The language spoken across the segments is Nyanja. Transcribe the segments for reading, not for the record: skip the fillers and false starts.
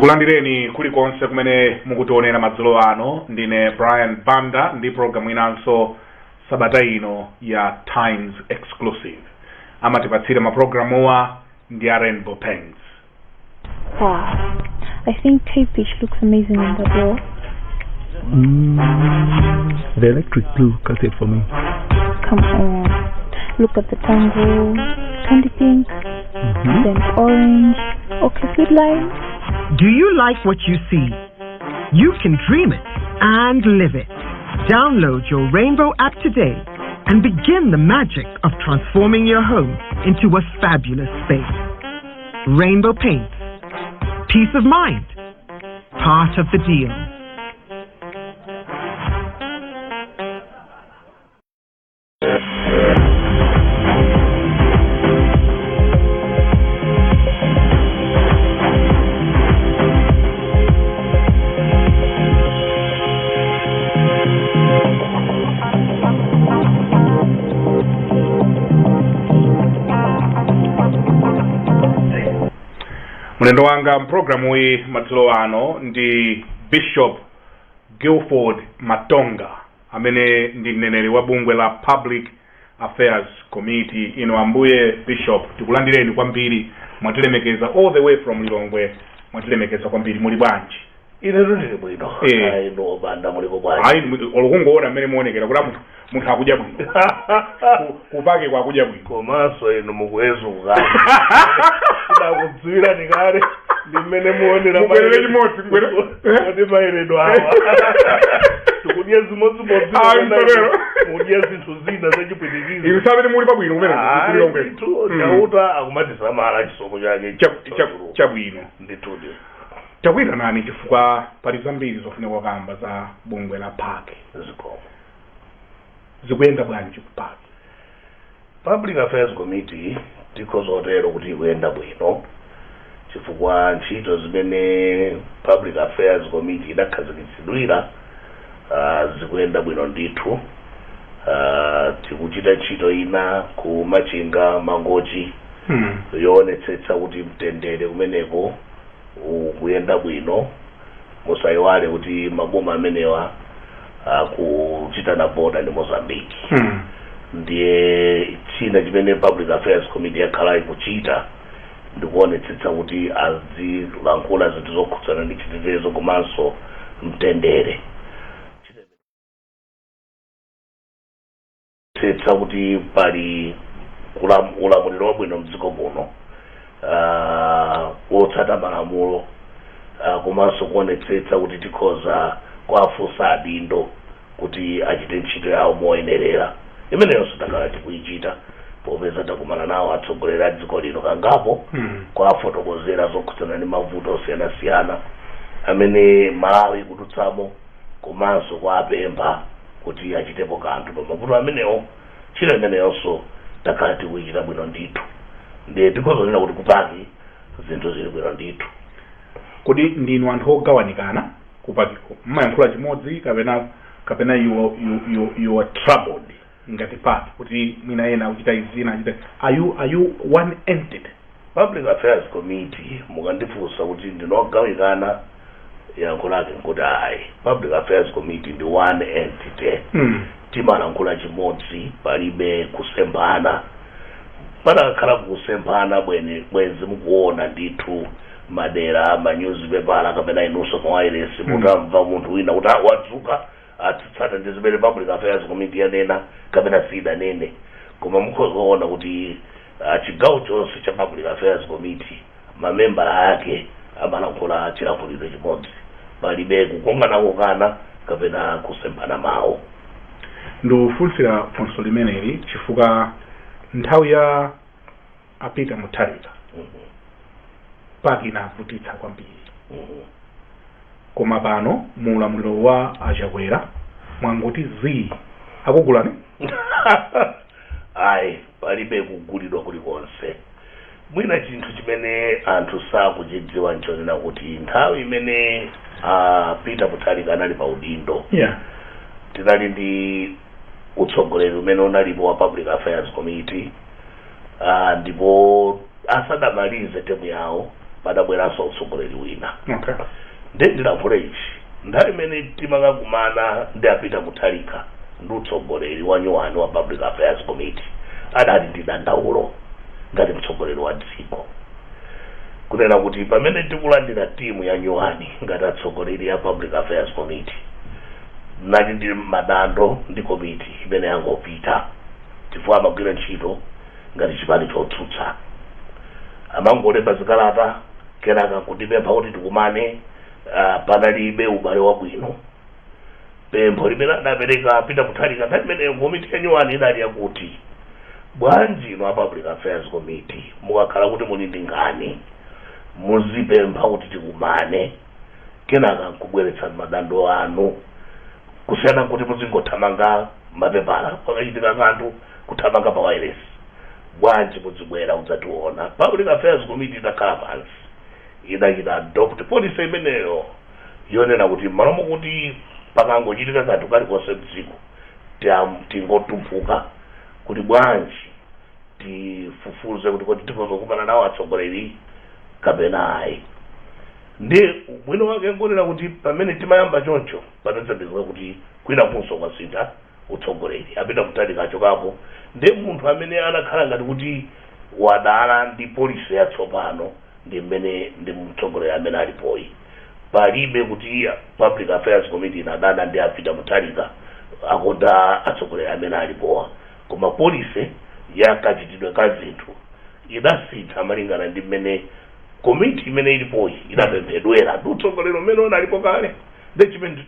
tikulandireni kulikonse kumene mukutionera madzulo ano. Ndine Brian Banda ndi programu inanso sabata ino ya Times Exclusive. Amatipatsira maprogramuwa ndi Rainbow Paints. Wow, I think Tape Beach looks amazing on the door. The electric blue cut it for me. Come on, look at the tango, candy pink, then orange, orchid line. Do you like what you see? You can dream it and live it. Download your Rainbow app today and begin the magic of transforming your home into a fabulous space. Rainbow Paints. Peace of mind. Part of the deal. Mulendo wanga mprogramu hii madzulo ano ndi Bishop Guilford Matonga amene ndi mneneri wa bungwe la Public Affairs Committee. Ino ambuye Bishop tikulandireni kwambiri, mwatilemekeza all the way from Lilongwe, mwatilemekeza kwambiri. Muli bwanji? Ine ndili bwino. Ayi no banda muliko bwanji. Ayi olukungoona amene muonekera kuti munthu akudya bwino. Kupake kwa akudya bwino. Komanso ino mukuwezuka. Ndakudziwira nikale ndimene muonera mubwerere chimodzi kuti mayeredwa awa tikudye zimodzimodzi mudye zinthu zina zachipwitikizi iwe sabene muli pabwino kumene kulilongwe chauta akumatisamala chisomo chake chabwino nditudi chakwita nani chifukwa pali zambiri zofunika kukamba za bungwe la Pake zikomo zikuyenda bwanji ku Pake? Public Affairs Committee tikozotero kuti ikuyenda bwino chifukwa ntchito zimene Public Affairs Committee idakhazikitsidwira zikuyenda bwino ndithu. Tikuchita ntchito ina ku Machinga Mangochi yoonetsetsa kuti mtendere kumeneko ukuyenda bwino. Musayiwale kuti maboma amenewa akuchita na boda ndi Mozambique. Ndiye china chimene Public Affairs Committee yakhala ikuchita ndikuonetsetsa kuti azilankhula zinthu zokhudzana ndi chitetezo komanso mtendere. Tsetsa kuti pali ulamuliro wabwino mdziko muno wotsata malamulo komanso kuonetsetsa kuti tikhoza kuwafunsa adindo kuti achite ntchito yawo moyenerera. Imeneyonso takhala tikuyichita popeza takumana nawo atsogoleri a dziko lino kangapo kuwafotokozera zokhudzana ndi mavuto osiyanasiyana amene Malawi ikudutsamo komanso kuwapempha kuti achitepo kanthu pa mavuto amenewo. Ntchito imeneyonso takhala tikuyichita bwino ndithu. Ndiye tikozonena kuti kupaki zinthu zili bwino ndithu. Kodi ndinu anthu ogawanikana kupakiko mmayankhula chimodzi kapena you are troubled ngati Pake kuti mwina ena akuchita izina achita are you one entity? Public Affairs Committee mukandifunsa kuti ndinogawikana yankho lake nkuti ayi. Public Affairs Committee ndi one entity. Timalankhula chimodzi, palibe kusembana. Patakhala kusembana bwenzi mukuona ndithu madera manyuzipepala kapena inunso mawayilesi mutamva munthu wina kuti wadzuka atitsata ndi zimene Public Affairs Committee yanena kapena sidanene. Koma mukhozaona kuti chigawo chonse cha Public Affairs Committee mamembala ake amalankhula chilankhulo chimodzi, palibe kukongana kapena kusembana mawu. Ndikufunsira funso limeneli chifukwa nthawi ya Peter Mutharika Pake inavutitsa kwambiri. Koma pano muulamuliro wa Achakwera mwangoti zii akugulani? Ayi, palibe kugulidwa kulikonse. Mwina chinthu chimene anthu sakuchidziwa nchonena kuti nthawi imene Peter Mutharika anali pa udindo tinali ndi utsogoleri umene unalipo wa Public Affairs Committee ndipo asadamalize temu yawo padabweranso utsogoleri wina. Okay. Ndilankhula ichi nthawi imene timakakumana ndi apita Mutharika ndi utsogoleri wa nyuwani wa Public Affairs Committee adali ndi dandaulo ngati mtsogoleri wa dziko kunena kuti pamene tikulandira timu ya nyuwani ngati atsogoleri ya Public Affairs Committee nali ndi madando ndi komiti imene yangopita chifukwa amagwira ntchito ngati chipani chotsutsa amangolemba zikalata kenaka kutipempha kuti tikumane panalibe ubale wabwino pempho limene adapereka apita Mutharika nthawi imeneyo komiti ya nyuwani idali yakuti bwanji ino a Public Affairs Committee mukakhala kuti muli ndi ngani muzipempha kuti tikumane kenaka nkubweretsa madando anu kusiyana kuti muzingothamanga mapepala pakachitika kanthu kuthamanga pa wireless bwanji muzibwera udzationa. Public Affairs Committee idakhala pansi idachita adopt policy imeneyo yonena kuti malomo kuti pakangochitika kanthu kalikonse mdziko tingotumphuka kuti bwanji tifufuze kuti kodi tikozokumana nawo atsogoleri kapena ayi. Ndi ubwino wake ngonena kuti pamene timayamba choncho panadzapezeka kuti kwina kunso kwasintha utsogoleri apita Mutharika achokapo ndi munthu amene anakhala ngati kuti wadala ndi policy yatsopano ndi mmene ndi mtsogoleri amene alipoyi palibe kuti Public Affairs Committee inadana ndi apita Mutharika akonda atsogoleri amene alipowa koma policy yakachitidwe ka zinthu idasintha malingana ndi mmene komiti imene ilipoyi idapemphedwera ndi utsogoleri umene unalipo kale ndi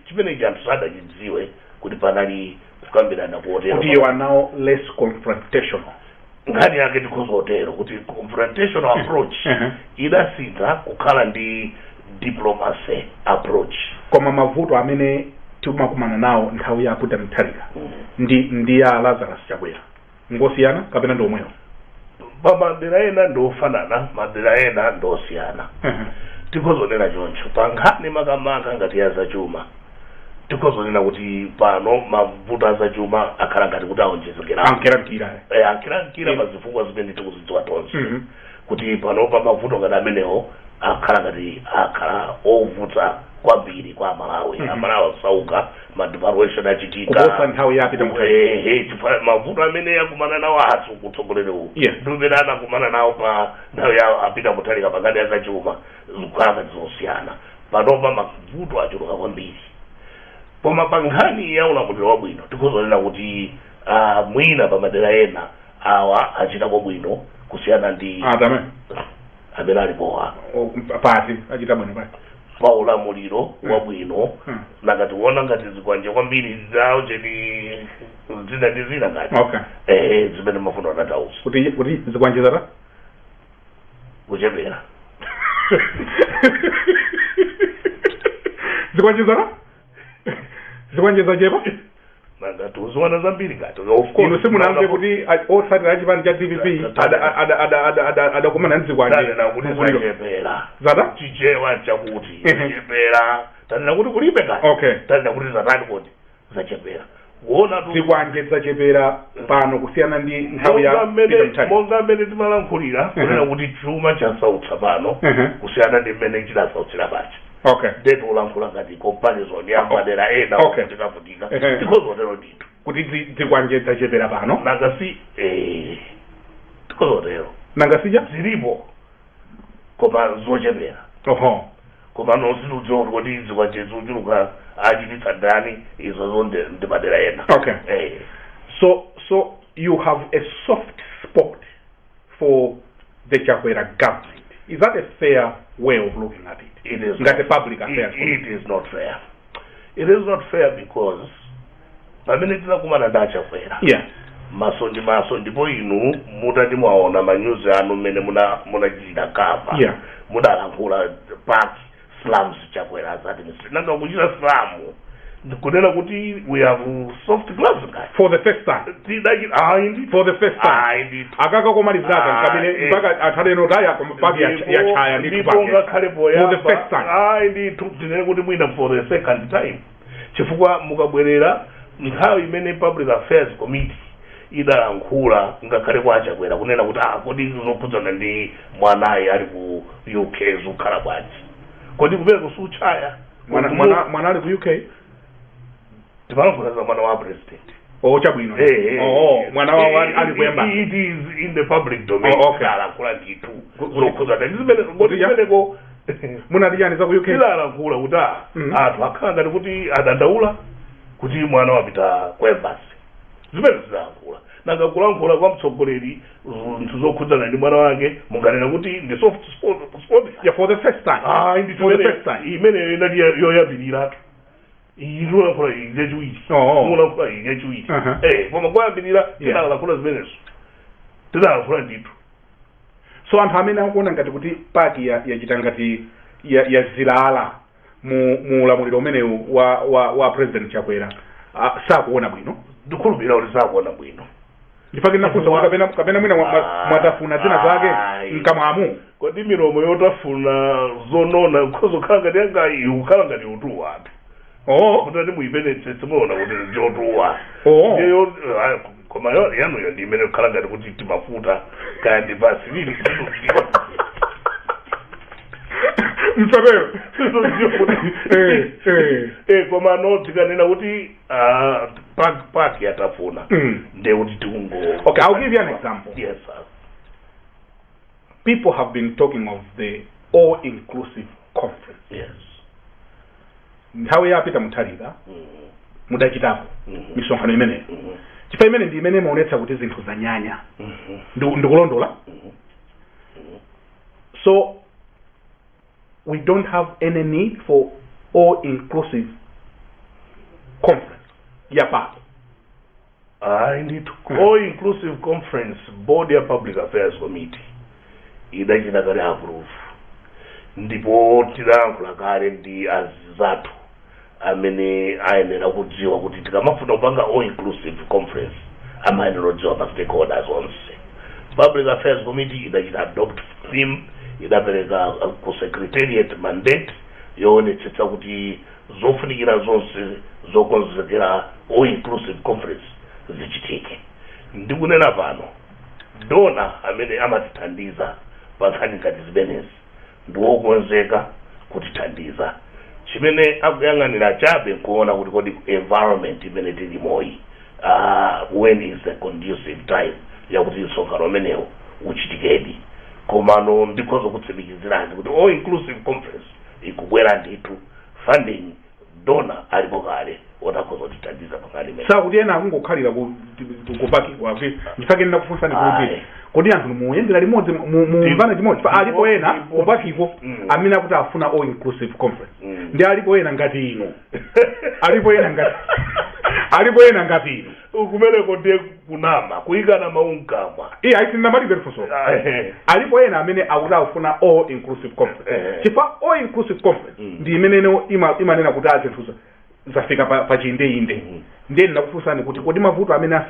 chimene anthu sadachidziwe kuti panali kukambirana kuotero kuti you are now less confrontational. Ngani yake ndikozotero kuti confrontational approach idasintha kukhala ndi diplomacy approach. Koma mavuto amene timakumana nawo nthawi ya apita Mutharika ndi ya Lazarus Chakwera ngosiyana kapena ndi omwewo? Madera ena ndofanana madera ena ndosiyana. Tikozonena choncho pankhani makamaka ngati ya zachuma tikozonena kuti pano mavuto azachuma akhala ngati kuti aonjezekera ankira mazifukwa zimene tikuzidziwa tonse kuti pano pa mavuto ngati amenewo akhala ngati akhala ovutsa kwambiri kwa Malawi. Amalawi asauka madevaluation achitika kuposa nthawi ya apita Mutharika. Mavuto amene yakumana nawo athu kutsogoleri uwu ndimene anakumana nawo pa nthawi ya apita Mutharika pakati ya zachuma zikukhala ngati zosiyana panopa mavuto achuluka kwambiri. Koma pankhani ya ulamuliro wabwino tikozonena kuti mwina pa madera ena awa achita kwabwino kusiyana ndi amene alipowa pati achita bwino pati pa ulamuliro wabwino nakati uona ngati zikwanje kwambiri zawo cheni zina ndi zina ngati zimene mafuno anatausa kuti zikwanje zata kuchepera zikwanje zata zikwanje zachepa ngati uziwana zambiri ngati of course ino simunamve kuti osatira chipani cha DPP adakumana ndi zikwanje na kuti zachepera zata chichewa chakuti zachepera tanena kuti kulibe ngati tanena kuti zatani kuti zachepera kuona tu zikwanje zachepera pano kusiyana ndi nthawi ya monga mmene timalankhulira kunena kuti chuma chasautsa pano kusiyana ndi mmene chidasautsira pacha. Ndetu ulankhula ngati comparison ya madera ena tikavutika tikozotero ndithu kuti zikwanje zachepera pano nangasi tikozotero nangasija zilipo koma zochepera koma nosiludziwa kuti zikwanje zochuluka achititsa ndani izozo ndi madera ena. So you have a soft spot for the Chakwera government. Is that a fair way of looking at it? It is not. Public affairs. It is not fair. It is not fair because pamene tinakumana ndi Chakwera maso ndipo inu mutati mwaona manyuzi anu mmene munachita kava mudalankhula park slums Chakwera as administrator nanga kuchita slamu kunena kuti we have soft gloves for the first time. For the first time. Akaka komalizaka kabile mpaka athaleno taya kompaki ya chaya ndi kuponga khalepo ya for the first time. Ndi tinene kuti mwina for the second time. Chifukwa mukabwerera nthawi imene Public Affairs Committee idalankhula ngakhale kwachakwera kunena kuti kodi zokhudzana ndi mwanayi ali ku UK zikukhala bwanji kodi kupereka suchaya mwana ali ku UK timalankhula za mwana wa president chabwino mwana wawo ali kuyamba it is in the public domain alankhula ndithu zokhudzana zimeneko munadiyaniza ku UK idalankhula kuti anthu akhala ngati kuti adandaula kuti mwana wapita ku embassy zimene zidalankhula nanga kulankhula kwa mtsogoleri nthu zokhudzana ndi mwana wake munganena kuti ndi soft sport for the first time for the first time imeneyo inali yoyambirira ilulankhula ilechiwiri mulankhula ilechiwiri koma kwayambirira tidalankhula zimenezo tidalankhula ndithu so anthu amene akuona ngati kuti paki yachita ngati yazilala mu ulamuliro umenewu wa president Chakwera sakuona bwino ndikhulupirira kuti sakuona bwino ndipake nafunsa kapena mwina mwatafuna zina zake mkamwamu kodi milomo yotafuna zonona kukhala ngati yangayi kukhala ngati utuwa kuti muyipenetsetse muona kuti ndiotuwa koma yanuyo ndi imene kukhala ngati kuti timafuta kaya ndi basi lili msabero koma no tikanena kuti paki yatafuna nde kuti tikungo okay, I'll give you an example. Yes, sir. People have been talking of the all-inclusive conference. Yes. Nthawi yapita muthalika mudachitapo misonkhano imeneyo chifukwa imene ndi imene imaonetsa kuti zinthu zanyanya ndikulondola so we don't have any need for all-inclusive conference yapapa indeed all-inclusive conference board ya public affairs committee idachita kale approve ndipo tilankhula kale ndi azathu amene ayenera kudziwa kuti tikamafuna kupanga all-inclusive conference amayenera kudziwa pa stakeholders onse public affairs committee idachita adopt theme idapereka ku secretariat mandate yoonetsetsa kuti zofunikira zonse zokonzekera all-inclusive conference zichitike ndikunena pano dona amene amatithandiza pa nkhani ngati zimenezi ndiwokonzeka kutithandiza chimene akuyang'anira chabe kuona kuti kodi environment imene tilimoyi when is the conducive time yakuti msonkhano umenewo uchitikedi komano ndikhoza kutsimikizirani kuti all-inclusive conference ikubwera ndithu funding dona alipo kale otakhoza kutithandiza pankhani imene sakuti ena akungokhalira kupakidwa ndifake ndinakufunsani kuti kodi anthu muyendera limodzi mumvana chimodzi alipo ena kupakiko amene akuti afuna all-inclusive conference ndi alipo ena ngati ino alipo ena ngati ino kumeneko ndiye kunama kuyikana maunkamwa aisinamalibe lifunso alipo ena amene akuti afuna all-inclusive conference chifukwa all-inclusive conference ndi imeneno imanena kuti azinthu zafika pa chiyindeinde ndiye ndinakufunsani kuti kodi mavuto amene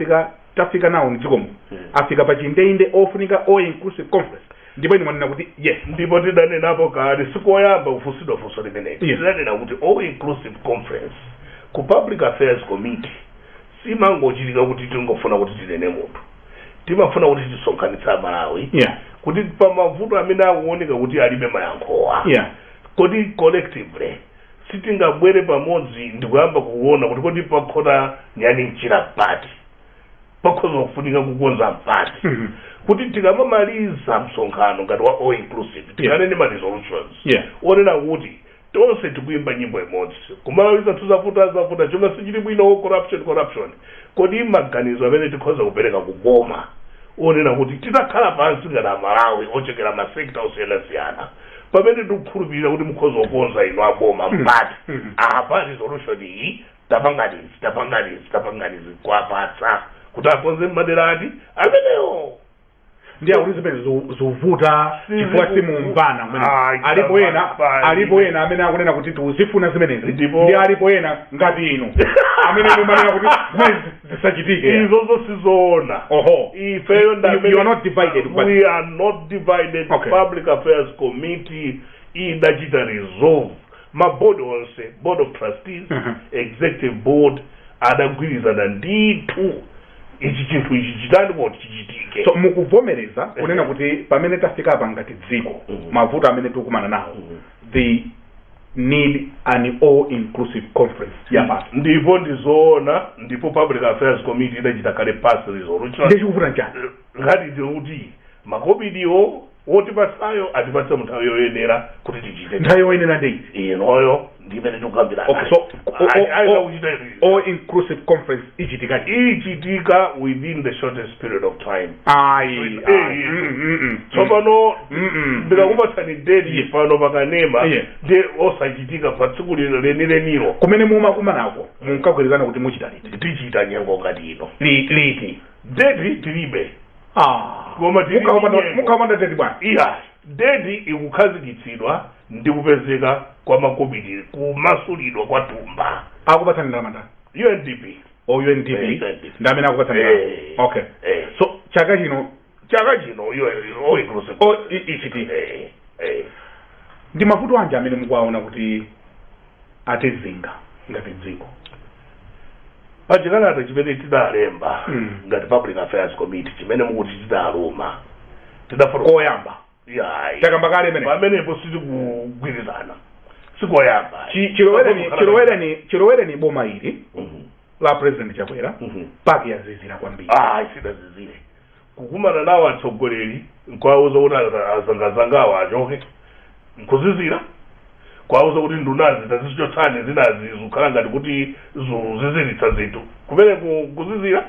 tafika nawo mdzikomo afika pa chiyindeinde ofunika all-inclusive conference ndipo ine mwanena kuti yes ndipo tidanenapo kale sikoyamba kufusidwa funso limeneli tidanena kuti all-inclusive conference ku public affairs committee simangochitika kuti tingofuna kuti tinene munthu timafuna kuti tisonkhanitsa Malawi kuti pa mavuto amene akuoneka kuti alibe mayankhowa kodi collectively sitingabwere pamodzi ndikuyamba kuona kuti kodi pakhota nyani mchira pati pakhoza kufunika kukonza pati kuti tikamamaliza msonkhano ngati wa all-inclusive tikanene ma resolutions onena kuti tonse tikuyimba nyimbo imodzi kumaliza tuzafuta choma sichili bwino corruption kodi maganizo amene tikhoza kupereka kuboma onena kuti titakhala pansi ngati Malawi ochokera masekta osiyanasiyana pamene tikukhulupirira kuti mukhoza kukonza ino aboma mpati apa resolution iyi tapanganizi kwapatsa kuti akonze madera ati amenewo ndi akuti zimene zovuta chifukwa simumvana alipo ena amene akunena kuti tuzifuna zimenezi ndi alipo ena ngati ino amene mumanena kuti zimene zisachitike izozo sizoona ifeyo you are not divided we are not divided public affairs committee idachita resolve maboard onse board of trustees executive board adagwirizana ndithu ichi chinthu ichi chitani kuti chichitike. So mukuvomereza kunena kuti pamene tafika apa ngati dziko mavuto amene tikukumana nawo they need an all-inclusive conference yapasi. Ndipo ndizoona ndipo Public Affairs Committee idachita kale pass resolution. Ndechikuvuta njani? Ngati ndikuti makomidiwo wotipasayo atipatsa mnthawi yoyenera kuti tichite. Nthawi yoyenera ndi inoyo ndimene tikukambirana. Okay, so all-inclusive conference ichitika within the shortest period of time. Tsopano ndikakupatsani date pano pakanema de osachitika pa tsiku lenileniyo. Kumene mumakumanako munkagwirizana kuti muchita liti? Tichita nyengo ngati ino. Liti? Date tilibe. Koma mukamanda date bwana. Iya, date ikukhazikitsidwa ndi kupezeka kwa makomiti kumasulidwa kwa tumba. Akupatsani ndamanda? UNDP. UNDP. Ndamene akupatsani. Okay. So chaka chino yo inclusive. Ichitika. Ndi mavuto anje amene mukuwaona kuti atezinga ngati dziko. Pachikalata chimene tidalemba ngati Public Affairs Committee chimene mukuti tidaluma tidafuna koyamba takamba kale mene pamenepo sitikugwirizana sikoyamba chilowereni boma ili la President Chakwera paki yazizira kwambiri sidazizire kukumana nawo atsogoleri nkwauza kuti azangazangawo achoke nkuzizira kwauza kuti ndunazi tazichotsani zinazi zikhala ngati kuti ziziritsa zinthu kumene kuzizira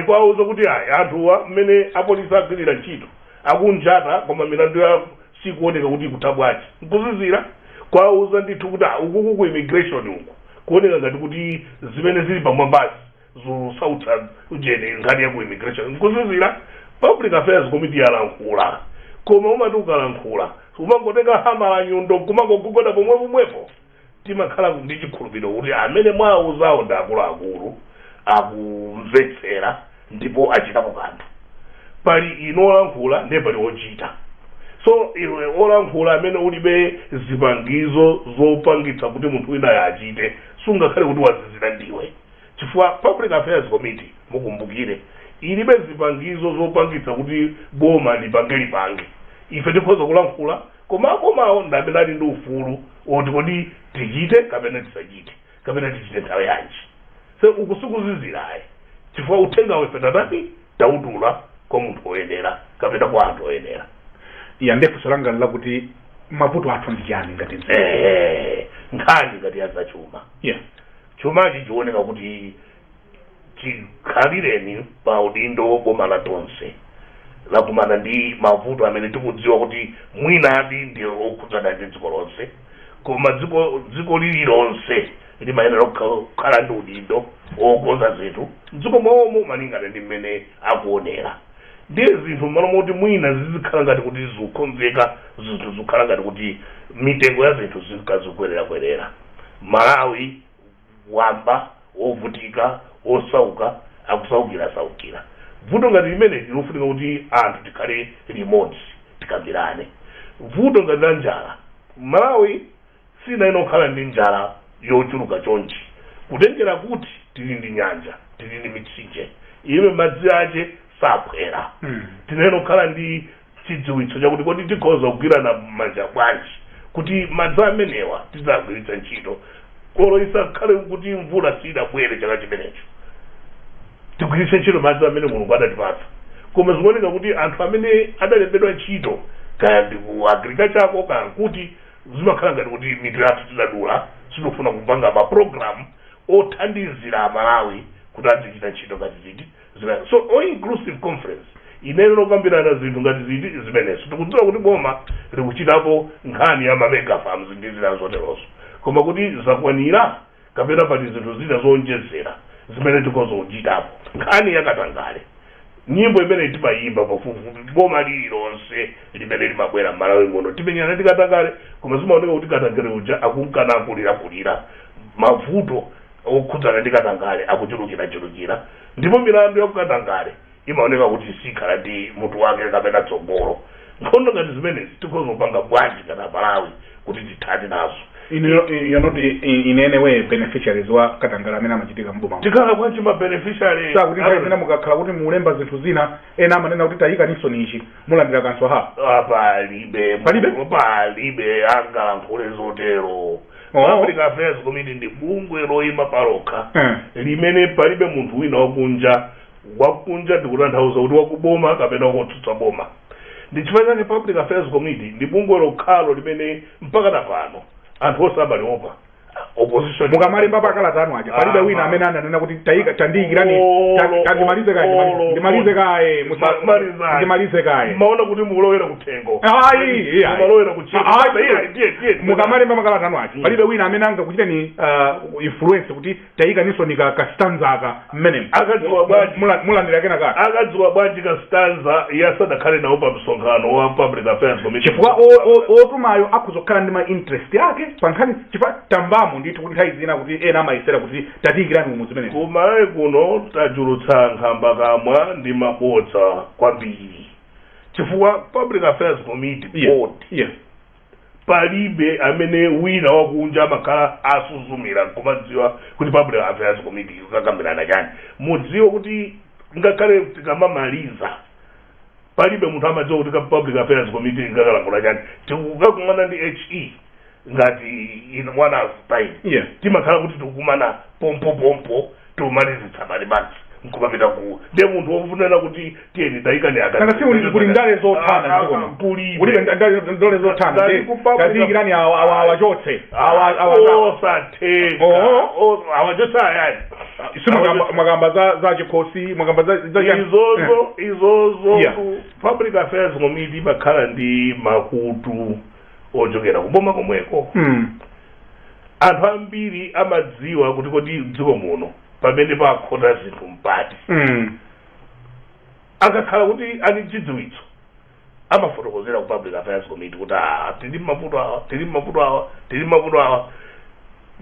kwauza kuti anthuwa mmene apolisi agwirira ntchito akunjata koma milandu ya sikuoneka kuti ikuthabwachi nkuzizira kwauza ndithu kuti ukuku ku immigration uku kuoneka ngati kuti zimene zili pamwambazi zosautsa ujene nkhani ya ku immigration nkuzizira. Public Affairs Committee yalankhula koma umati ukalankhula umangotenga hama la nyundo kumangogogoda pomwepo timakhala ndi chikhulupiriro kuti amene mwauzawo ndi akuluakulu akumvetsera ndipo achitapo kanthu. Pali inolankhula ndiye pali ochita. So iwe olankhula amene ulibe zipangizo zopangitsa kuti munthu wina achite sungakhale kuti wazizira ndiwe chifukwa Public Affairs Committee mukumbukire ilibe zipangizo zopangitsa kuti boma lipange ife tikhoza kulankhula komawo ndamene ali ndi ufulu oti kodi tichite kapena tisachite kapena tichite nthawi yanji. So ukusikuzizirayi chifukwa uthenga wefe tatani tautula kwa munthu oyenera kapena kwa anthu oyenera. Ndefu solanga kuti mavuto athu ndi chani ngati nkhani ngati yazachuma. Chumachi chioneka kuti chikhalireni pa udindo boma la tonse lakumana ndi mavuto amene tikudziwa kuti mwinadi ndi okhudzana ndi dziko lonse koma dziko lililonse limayenera kukhala ndi udindo okonza zinthu dziko momwe malingana ndi mmene akuonera. Ndiye zinthu malo moti mwina zizikhala ngati kuti zikukonzeka zinthu zikhala ngati kuti mitengo ya zinthu zikazikwerera. Malawi wamba ovutika osauka akusaukira vuto ngati limene lilofunika kuti anthu tikhale limodzi tikambirane. Vuto ngati la njala Malawi sina inokhala ndi njala yochuluka chonchi kutengera kuti tili ndi nyanja tili ndi mitsinje ime madzi ache saphwera. Tinenokhala ndi chidziwitso chakuti kodi tikhoza kugwirana manja bwanji kuti madzi amenewa tidzagwiritsa ntchito kolo isakhale kuti mvula sidabwere chaka chimenecho tigwiritse ntchito madzi amene Mulungu adatipatsa. Koma zikuoneka kuti anthu amene adalembedwa ntchito kaya ndi ku agriculture ako kaya kuti zimakhala ngati kuti mitu yathu tidadula sinofuna kupanga maprogramu othandizira Malawi kuti azichita ntchito ngati ziti zimene. So all inclusive conference inene lokambirana zinthu ngati ziti zimenezo tikudziwa kuti boma likuchitapo nkhani ya mamega farms ndi zina zoterozo koma kuti zakwanira kapena pali zinthu zina zonjezera zimene tikozo kuchitapo. Nkhani yakatangale nyimbo imene timayimba pafupi boma lililonse limene limabwera Malawi muno timenyana tikatangale koma zimaoneka kuti katangale uja akunkana kulira mavuto okhudzana ndi katangale akuchulukira ndipo milandu ya kukatangale imaoneka kuti sikhala ndi mutu wake kapena tsogolo. Nkhondo ngati zimenezi tikhoza kupanga bwanji kana Malawi kuti tithane nazo you're not in any way beneficiaries wa Katangale amene amachitika mboma tikhala kwanji ma beneficiaries kuti nthawi mukakhala kuti mulemba zinthu zina ena amanena kuti tayika Nixon ichi mulandira kanso palibe angalankhule zotero Public Affairs Committee ndi bungwe loyima palokha limene palibe munthu wina wakunja ndikutanthauza kuti wakuboma kapena wakutsutsa boma. Ndi chifukwa chake Public Affairs Committee ndi bungwe lokhalo limene mpaka napano anthu osabaliopa opposition mukamalemba pakalata anu aja palibe wina amene ananena kuti tayika tandiyikirani tandimalize kaye ndimalize kaye maona kuti mulowera kuthengo mulowera kuchita mukamalemba pakalata anu aja palibe wina amene angakuchiteni influence kuti tayika Nixon ka stanza aka mmene akadziwa bwanji mulandira kena kaka akadziwa bwanji ka stanza yasadakhale nawo pa msonkhano wa Public Affairs Committee chifukwa otumayo akuzokhala ndi ma interest yake pankhani chifukwa tambamo ndithu kuti nthawi zina kuti ena amayesera kuti tatiyikirani mumudzi umene kumayi kuno tachulutsa nkhamba kamwa ndi mabodza kwambiri chifukwa Public Affairs Committee board palibe amene wina wakunja amakhala asuzumira kumadziwa kuti Public Affairs Committee ikakambirana chani mudziwa kuti ngakhale tikamamaliza palibe munthu amadziwa kuti Public Affairs Committee ikakalankhula chani tikukakumana ndi HE ngati in one hour's time timakhala kuti tikukumana pompo tumalizitsa malibasi nkupapita ku ndiye munthu wofunana kuti tiyeni tayikani akasi kuli ndale zothana ndikono kulibe ndale zothana tayikirani awachotse osatheka awachotse ayani mwagamba za chikhosi mwagamba za izozo Public Affairs Committee makhala ndi makutu ochokera kuboma komweko anthu ambiri amadziwa kuti kodi dziko muno pamene pakhota zinthu mpati akakhala kuti ali chidziwitso amafotokozera ku Public Affairs Committee kuti tili mavuto awa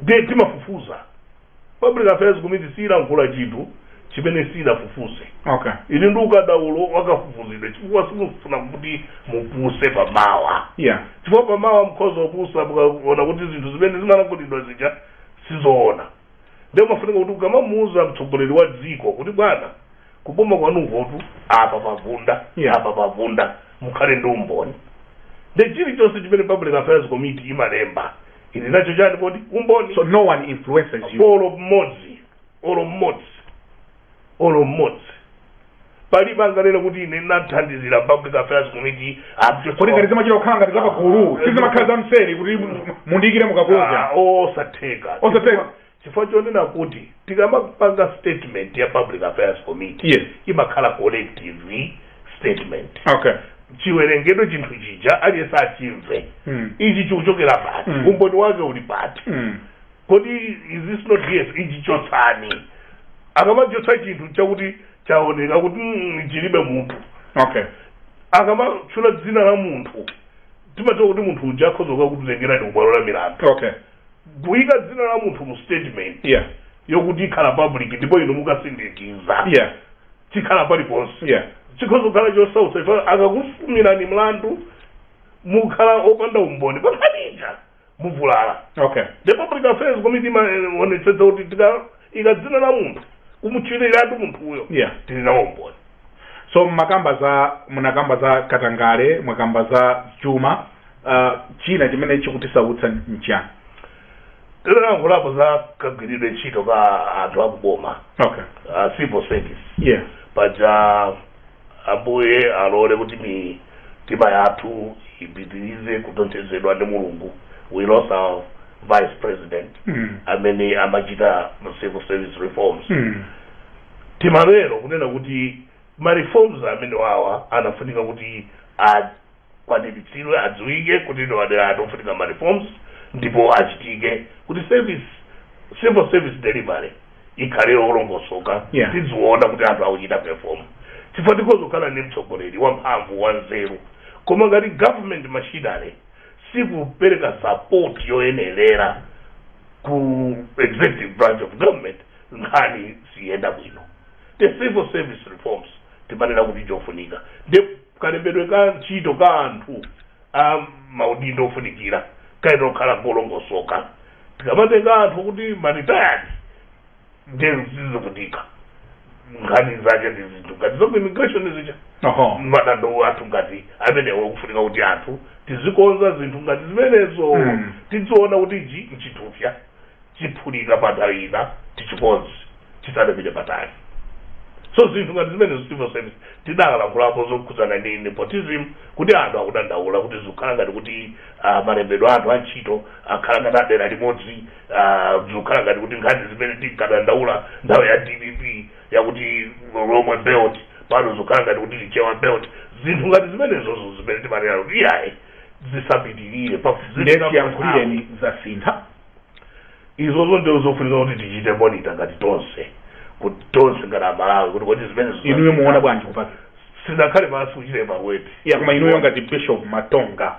de timafufuza Public Affairs Committee silankhula chinthu chimene sinafufuze ili ndi ukadaulo wakafufuzidwe chifukwa sikufuna kuti mupuse pamawa chifukwa pamawa mkhozo opusa mukaona kuti zinthu zimene zimalankhulidwa zija sizoona ndiye mafunika kuti ukamamuuza mtsogoleri wa dziko kuti bwana kuboma kwanukotu apa pavunda mukhale ndi umboni ndi chilichonse chimene Public Affairs Committee imalemba ili nacho chani kodi umboni so no one influences you olo mmodzi palibe anganena kuti ine nathandizira Public Affairs Committee kodi ngati zimachita kukhala ngati zapagulu sizimakhala za mseri kuti mundiyikire mukakoza osatheka chifukwa chonena kuti tikamapanga statement ya Public Affairs Committee imakhala collective statement chiwerengedwe chinthu chija aliyense achimve ichi chikuchokera pati umboni wake uli pati kodi is this not yes ichi chotsani akamachotsa chinthu chakuti chaoneka kuti chilibe munthu akamatchula dzina la munthu timadziwa kuti munthu uja akhozoka kutitengera ndi kubwalo la milandu kuyika dzina la munthu mu statement yokuti ikhala public ndipo ino mukasindikiza chikhala paliponse chikhozokhala chosautsa ifa akakufumirani mlandu mukhala opanda umboni pakhalija muvulala the Public Affairs Committee maonetsetsa kuti ika dzina la munthu kumuchirira munthu uyo tili nawo umboni so munakamba za Katangale mwakamba za Chuma china chimene chikutisautsa nchani tilankhulapo za kagwiridwe ntchito ka anthu akuboma civil service paja ambuye alole kuti mitima yathu ipitirize kutonthezedwa ndi Mulungu we lost our vice president amene amachita civil service reforms timalero kunena kuti ma reforms amene wawa anafunika kuti akwaniritsidwe adziwike kuti ndo atofunika ma reforms ndipo achitike kuti civil service delivery ikhale olongosoka tidziona kuti anthu akuchita perform chifukwa tikozokhala ndi mtsogoleri wamphamvu wanzeru koma ngati government machinery sikupereka support yoyenerera ku executive branch of government nkhani siyenda bwino the civil service reforms timanena kuti chofunika ndi kalembedwe ka ntchito ka anthu maudindo ofunikira kaita kukhala kolongosoka tikamatenga anthu kuti manitayani ndenu zizikutika nkhani zake ndi zinthu ngati zomwe immigration zicha madandaulo athu ngati amenewo kufunika kuti anthu tizikonza zinthu ngati zimenezo tidziona kuti ichi nchitupya chiphulika patali ina tichikonze chisadapite patali so zinthu ngati zimenezo civil service tidakalankhulapo zokhudzana ndi nepotism kuti anthu akudandaula kuti zikukhala ngati kuti malembedwe anthu antchito akhala ngati adera limodzi zikukhala ngati kuti nkhani zimene tinkadandaula nthawi ya DPP yakuti Romwe Belt pano zikukhala ngati kuti Lichewa Belt zinthu ngati zimenezo zimene timanena kuti iyayi zisapitirire pakuziyankhulireni zasintha izozo ndizo zofunika kuti tichite monitor ngati tonse kuti tonse ngati amalawi kuti kodi zimenezo inuyo muona bwanji kupaka sinakhale pansi kuchita evaluate koma inuyo ngati Bishop Matonga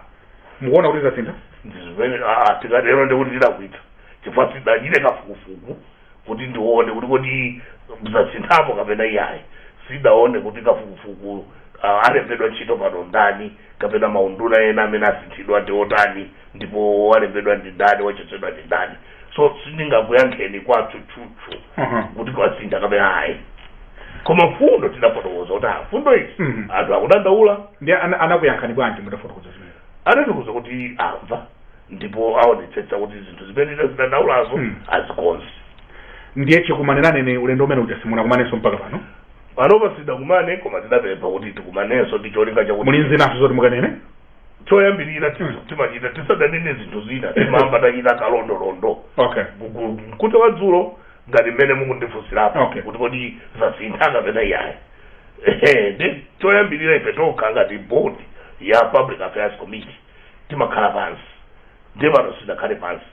mukuona kuti zasintha ndizimene tikatero ndikuti tidakuita chifukwa tidachite kafukufuku kuti ndione kuti kodi zasinthapo kapena iyayi sidaone kuti kafukufuku alembedwa ntchito pano ndani kapena maunduna ena amene asinthidwa ndi otani ndipo walembedwa ndi ndani wachotsedwa ndi ndani so sindingakuyankheni kwathu chuchu kuti kwasintha kapena ayi koma fundo tidafotokoza kuti fundo izi anthu akudandaula ndi anakuyankhani bwanji mutafotokoza zimene anatiuza kuti amva ndipo aonetsetsa kuti zinthu zimene zidandaulazo azikonze ndiye chikumanirane ulendo umene uchasimuna kumanenso mpaka pano panopa sidakumane koma tidapempha kuti tikumanenso ndi cholinga chakuti muli nzinaso zoti mukanene choyambirira timachita tisadanene zinthu zina timamba tachita kalondolondo kuti wadzulo ngati mmene mukundifunsirapo kuti kodi zasintha kapena iyayi ndi choyambirira ife tokha ngati board ya Public Affairs Committee timakhala pansi ndi pano sidakhale pansi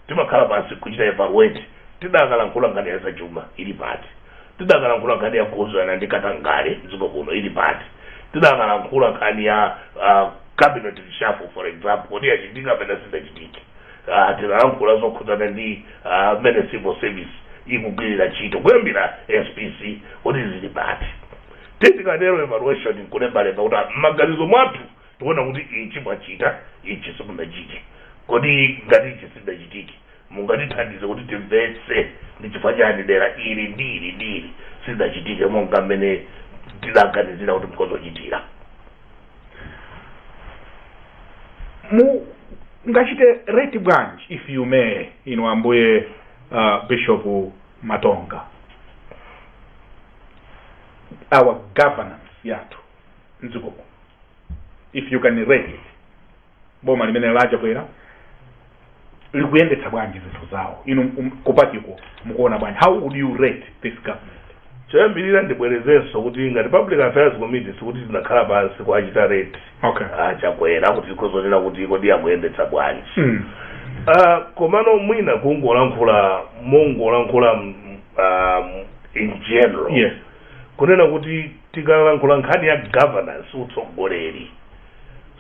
timakhala pansi kuchita evaluate tidakalankhula ngati ya zachuma ili pati tidakalankhula nkhani ya kuuzana ndi katangale dziko kuno ili pati tidakalankhula nkhani ya cabinet reshuffle for example kuti yachitika pena sidachitike tidalankhula zokhudzana ndi mmene civil service ikugwirira ntchito kuyambira SPC kuti zili pati tikatero evaluation nkulembalemba kuti m'maganizo mwathu tikuona kuti ichi mwachita ichi simunachite kodi ngati ichi sidachitike mungatithandize kuti timvetse ndi chifukwa chani dera ili ndili sidachitike monga mmene tidaganizira kuti mkozochitira ngachite rate bwanji if you may ino ambuye Bishop Matonga our governance yathu mdziko if you can rate it boma limene laja kwera likuyendetsa bwanji zinthu zawo ino kupatiko mukuona bwanji how would you rate this government choyambirira ndibwerezenso kuti ngati Public Affairs Committee sikuti tinakhala pansi kuachita rate chakwera kuti tikozonena kuti kodi akuyendetsa bwanji komano mwina kungolankhula in general kunena kuti tikalankhula nkhani ya governance utsogoleri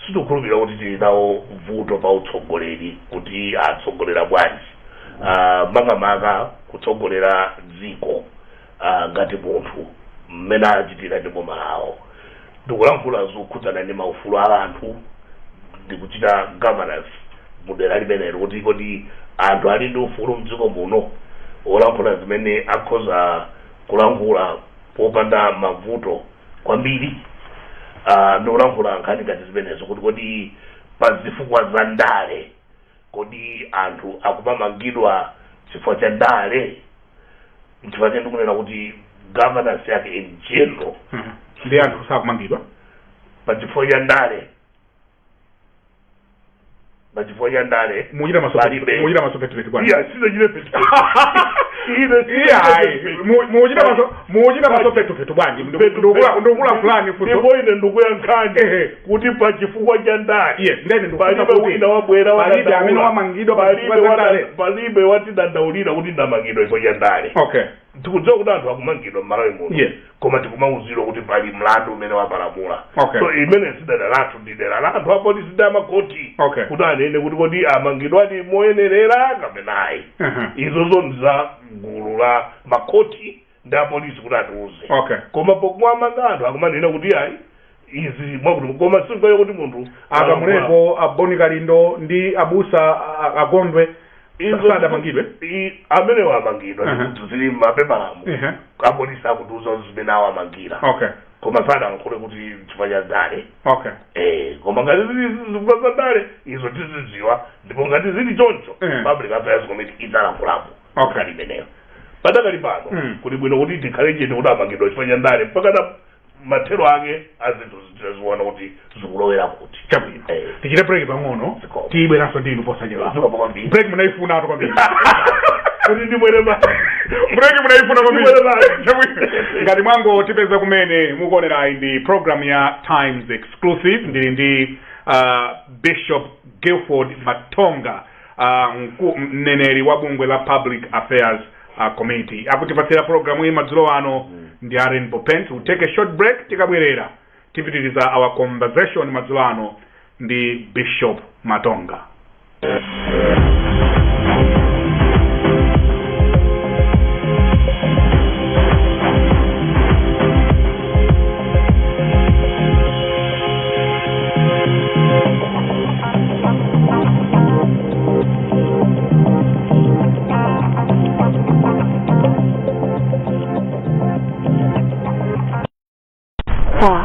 sitikukhulupirira kuti tili nawo vuto pa utsogoleri kuti atsogolera bwanji makamaka kutsogolera dziko ngati munthu mmene achitira ndi boma lawo ndikulankhula zokhudzana ndi maufulu a anthu ndikuchita governance mudera limenelo kuti kodi anthu ali ndi ufulu mdziko muno olankhula zimene akhoza kulankhula popanda mavuto kwambiri ndikulankhula nkhani ngati zimenezo kuti kodi pa zifukwa za ndale kodi anthu akumamangidwa chifukwa cha ndale chifukwa cha ndikunena kuti governance yake in general ndi anthu sakumangidwa pa chifukwa cha ndale pachifukwa cha ndale muchita masopetipeti bwana sinachite muchita masopetipeti bwanji ndikula fulani ndipo ine ndikuyankhani kuti pachifukwa cha ndale palibe wina wabwera palibe watidandaulira kuti ndamangidwa chifukwa cha ndale tikudziwa kuti anthu akumangidwa m'malawi muno koma tikumauzidwa kuti pali mlandu umene wapalamula so imene sidera lathu ndi dera la anthu apolisi ndi amakoti kuti anene kuti kodi amangidwadi moyenerera kapena ayi izozo ndi za gulu la makoti ndi apolisi kuti atiuze koma pokumamanga anthu akumanena kuti ayi izi mwakuti koma simvayo kuti munthu akamulepo aboni kalindo ndi abusa akondwe sadamangidwe amene wamangidwa kuti zili mapepalamu apolisi akutiuza zimene awamangira koma sadankhule kuti chifukwa cha ndale koma ngati zili zifukwa za ndale izo tizidziwa ndipo ngati zili choncho public affairs committee idzalankhulapo kali imeneyo padakali pano kuti bwino kuti tikhale chete kuti amangidwa chifukwa cha ndale mpaka mathero ake azituziona kuti zikulowera kuti tichite break pang'ono tibweranso ndinu posachedwa break munayifuna ato kwambiri kuti ndibwere break munayifuna kwambiri ngati mwango tipeza kumene mukuonerayi ndi program ya Times Exclusive ndili ndi Bishop Guilford Matonga mneneri wa bungwe la Public Affairs Committee akutipatsira programu iyi madzulo ano ndi Rainbow Paint. We'll take a short break tikabwerera tipitiriza our conversation madzulo ano ndi Bishop Matonga. Wow,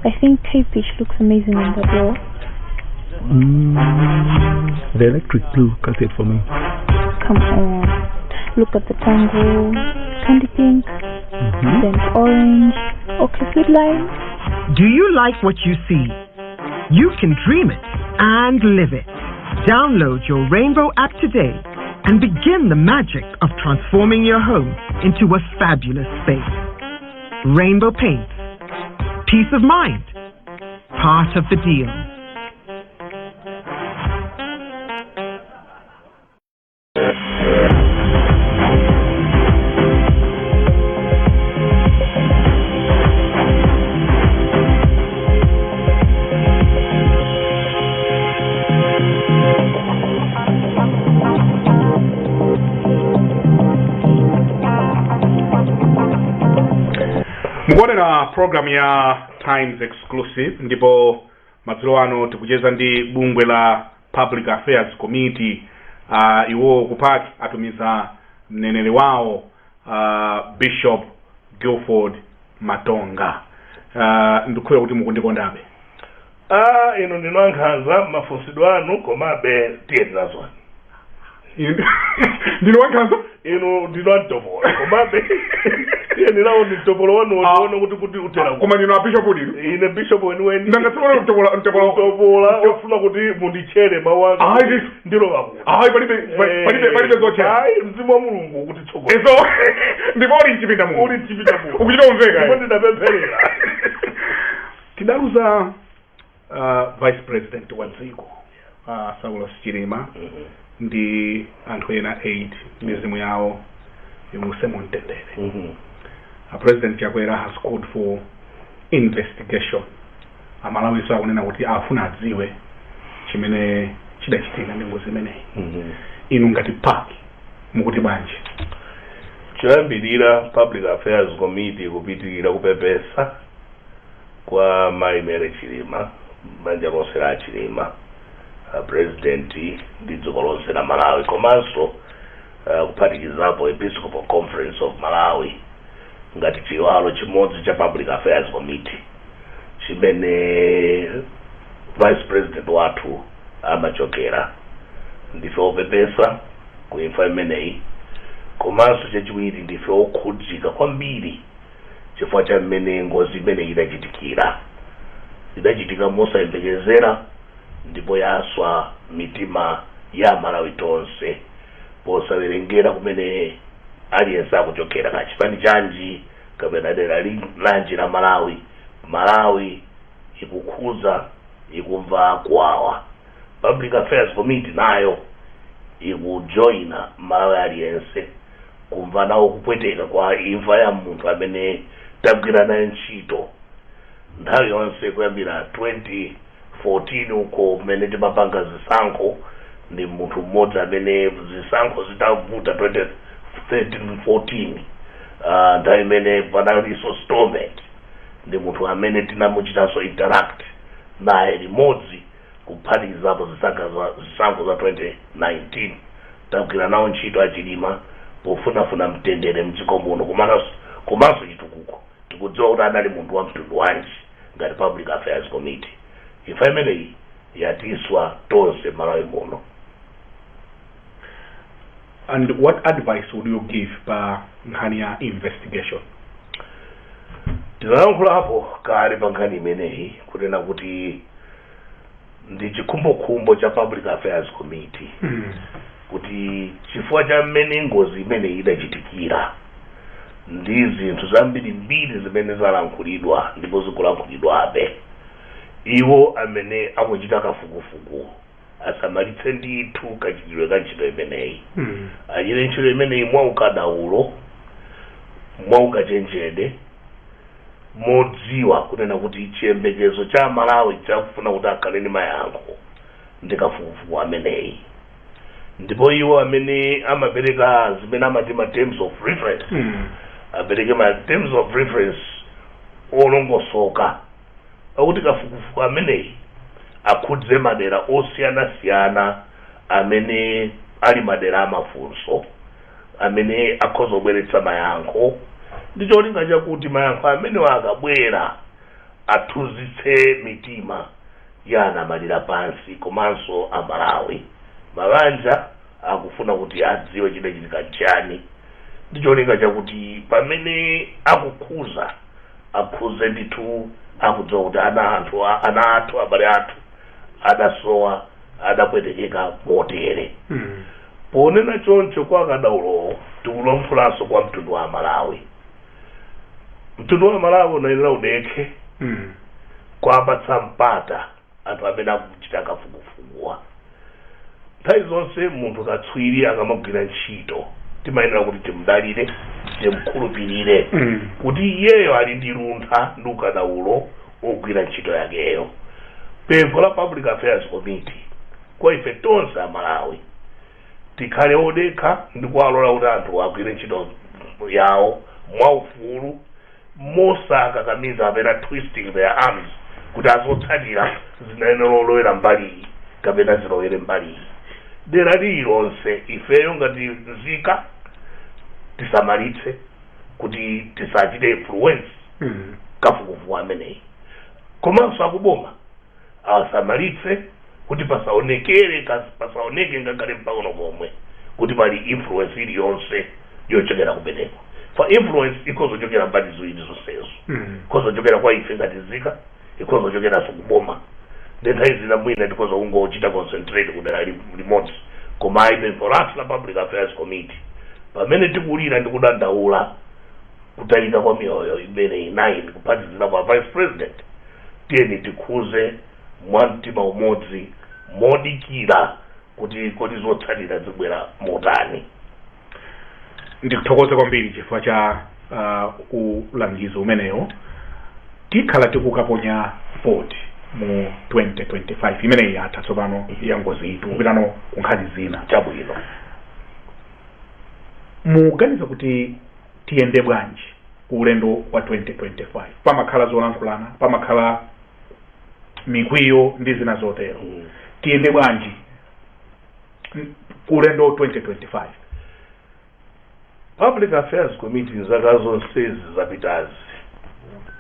I think Cape Beach looks amazing in the door. The electric blue cut it for me. Come on, look at the tango, candy pink, then orange, orchid line. Do you like what you see? You can dream it and live it. Download your Rainbow app today and begin the magic of transforming your home into a fabulous space. Rainbow Paints. Peace of mind. Part of the deal. Mukuonera program ya Times Exclusive ndipo madzulo ano tikucheza ndi bungwe la Public Affairs Committee. Iwo kupaki atumiza mneneri wawo Bishop Guilford Matonga. Ndikhuya kuti mukundikondabe. Ino ndinowankhanza mafunsidwe anu komabe tiyenzazwa. Ndinowankhanza? Ino ndinowantopola komabe ndinawo nditopolo wanu kuti utera koma ndino Bishop udino ine Bishop weniweni ndangatsona ntopola ofuna kuti mundichere mawanga ndilo waku palibe zochera mzimu wa Mulungu kuti tsogolo eso ndipo uli mchipinda mu ukuchita umveka ndipo ndinapempherera tidaluza Vice President wa dziko Saulos Chilima ndi anthu ena 8 mizimu yawo imusemo mtendere. President Chakwera has called for investigation. Amalawi sakunena kuti afuna adziwe chimene chidachitika ndi ngozi imeneyi. Inu ngati park mukuti bwanji? Choyambirira Public Affairs Committee kupitirira kupepesa kwa Maimere Chilima, banja lonse la Chilima, President ndi dziko lonse la Malawi komanso kuphatikizapo Episcopal Conference of Malawi ngati chiwalo chimodzi cha Public Affairs Committee chimene Vice President wathu amachokera ndife opepesa ku imfa imeneyi komanso chachiwiri ndife okhudzika kwambiri chifukwa cha mmene ngozi imeneyi idachitika mosayembekezera ndipo yaswa mitima ya Malawi tonse posawerengera kumene aliyense akuchokera kachipani chanji kapena dera lanji la Malawi ikukhuza ikumva kwawa. Public Affairs Committee nayo ikujoina Malawi aliyense kumva nawo kupweteka kwa imfa ya munthu amene tagwira naye ntchito nthawi yonse kuyambira 2014 uko mmene timapanga zisankho ndi munthu mmodzi amene zisankho zitavuta 2013-14 nthawi imene panalinso Stormont ndi munthu amene tinamuchitanso interact naye limodzi kuphatikizapo zisankho za 2019 tagwira nawo ntchito achilima pofunafuna mtendere mdziko muno komanso chitukuko tikudziwa kuti adali munthu wa mtundu wanji ngati Public Affairs Committee. Imfa imeneyi yatiswa tonse Malawi muno. And what advice would you give pa nkhani ya investigation? Tinayankhulapo kale pa nkhani imeneyi kunena kuti ndi chikhumbokhumbo cha Public Affairs Committee kuti chifukwa cha mmene ngozi imeneyi idachitikira ndi zinthu zambirimbiri zimene zalankhulidwa ndipo zikulankhulidwabe, iwo amene akuchita kafukufuku asamalitse ndithu kachitidwe ka ntchito imeneyi. Achite ntchito imeneyi mwaukadaulo, mwaukachenjede, modziwa kunena kuti chiyembekezo cha Malawi chakufuna kuti akhale ndi mayankho ndi kafukufuku ameneyi. Ndipo iwo amene amapereka zimene amati ma terms of reference apereke ma terms of reference olongosoka akuti kafukufuku ameneyi akhudze madera osiyanasiyana amene ali madera amafunso amene akhoza kubweretsa mayankho ndi cholinga chakuti mayankho amene akabwera athunzitse mitima ya anamalira pansi komanso Amalawi. Mabanja akufuna kuti adziwe chidachitika chani ndi cholinga chakuti pamene akukhuza akhuze ndithu akudziwa kuti ana athu abale athu adasowa adapwetekeka motere. Ponena choncho kwa kadaulo tikulomphulanso kwa mtundu wa Malawi. Mtundu wa Malawi unayenera udekhe kwapatsa mpata anthu amene akuchita kafukufukuwa. Nthawi zonse munthu katswiri akamagwira ntchito timayenera kuti timudalire timkhulupirire kuti iyeyo ali ndi luntha ndi ukadaulo ogwira ntchito yakeyo. Pempho la Public Affairs Committee kwa ife tonse Amalawi tikhale odekha ndi kuwalola kuti anthu agwire ntchito yawo mwaufulu mosakakamiza kapena twisting their arms kuti azotsatira zinayenera olowera mbali kapena zilowere mbali. Dera lilonse ifeyo ngati nzika tisamalitse kuti tisachite influence kafukufuku ameneyi. Komanso akuboma asamalitse kuti pasaoneke ngakhale mpang'ono pomwe kuti pali influence iliyonse yochokera kumeneko. For influence ikozochokera mbali ziwiri zonsezo. Ikozochokera kwa ife ngati nzika, ikozochokera kuboma. Nthawi zina mwina tikoza kungochita concentrate kudera limodzi. Koma pempho lathu la Public Affairs Committee pamene tikulira ndi kudandaula kutayika kwa miyoyo imene inayi kuphatikizira kwa Vice President, tiyeni tikhuze mwamtima umodzi modikira kuti kodi zotsatira zibwera motani. Ndikuthokoze kwambiri chifukwa cha ulangizo umeneyo. Tikhala tikukaponya voti mu 2025 imeneyi yatha tsopano ya ngozi itu kupitano kunkhani zina chabwino. Muganiza kuti tiyende bwanji ku ulendo wa 2025? Pamakhala zolankhulana, pamakhala mikwiyo ndi zina zotero. Tiyende bwanji ku ulendo 2025? Public Affairs Committee zaka zonse zapitazi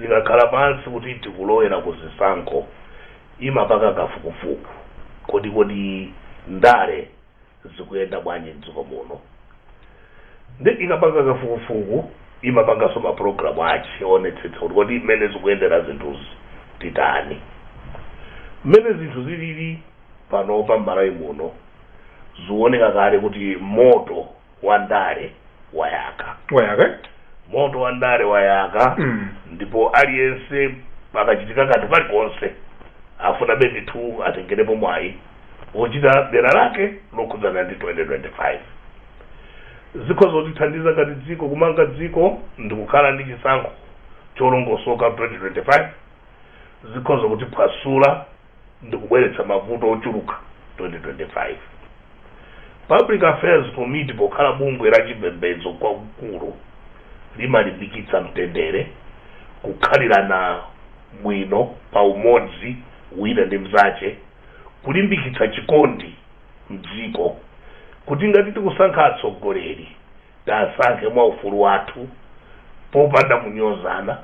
ingakhala pansi kuti tikulowera kuzisankho imapanga kafukufuku kodi ndale zikuyenda bwanji mdziko muno. Ndi ikapanga kafukufuku imapanganso maprogramu achi onetsetsa kuti kodi mmene zikuyendera zinthuzi titani. Mmene zinthu zilili panopa m'Malawi muno zikuoneka kale kuti moto wa ndale wayaka. Moto wa ndale wayaka ndipo aliyense pakachitika kanthu kalikonse afuna ndithu atengerepo mwayi wochita dera lake lokhudzana ndi 2025. Zikho zotithandiza ngati dziko kumanga dziko ndikukhala ndi chisankho cholongosoka 2025. Zikho zokutiphwasula ndikubweretsa mavuto ochuluka 2025. Public Affairs Committee pokhala bungwe la chipembedzo kwakukulu limalimbikitsa mtendere kukhalirana bwino pa umodzi wina ndi mzache kulimbikitsa chikondi mdziko kuti ngati tikusankha atsogoleri tasankhe mwa ufulu wathu popanda kunyozana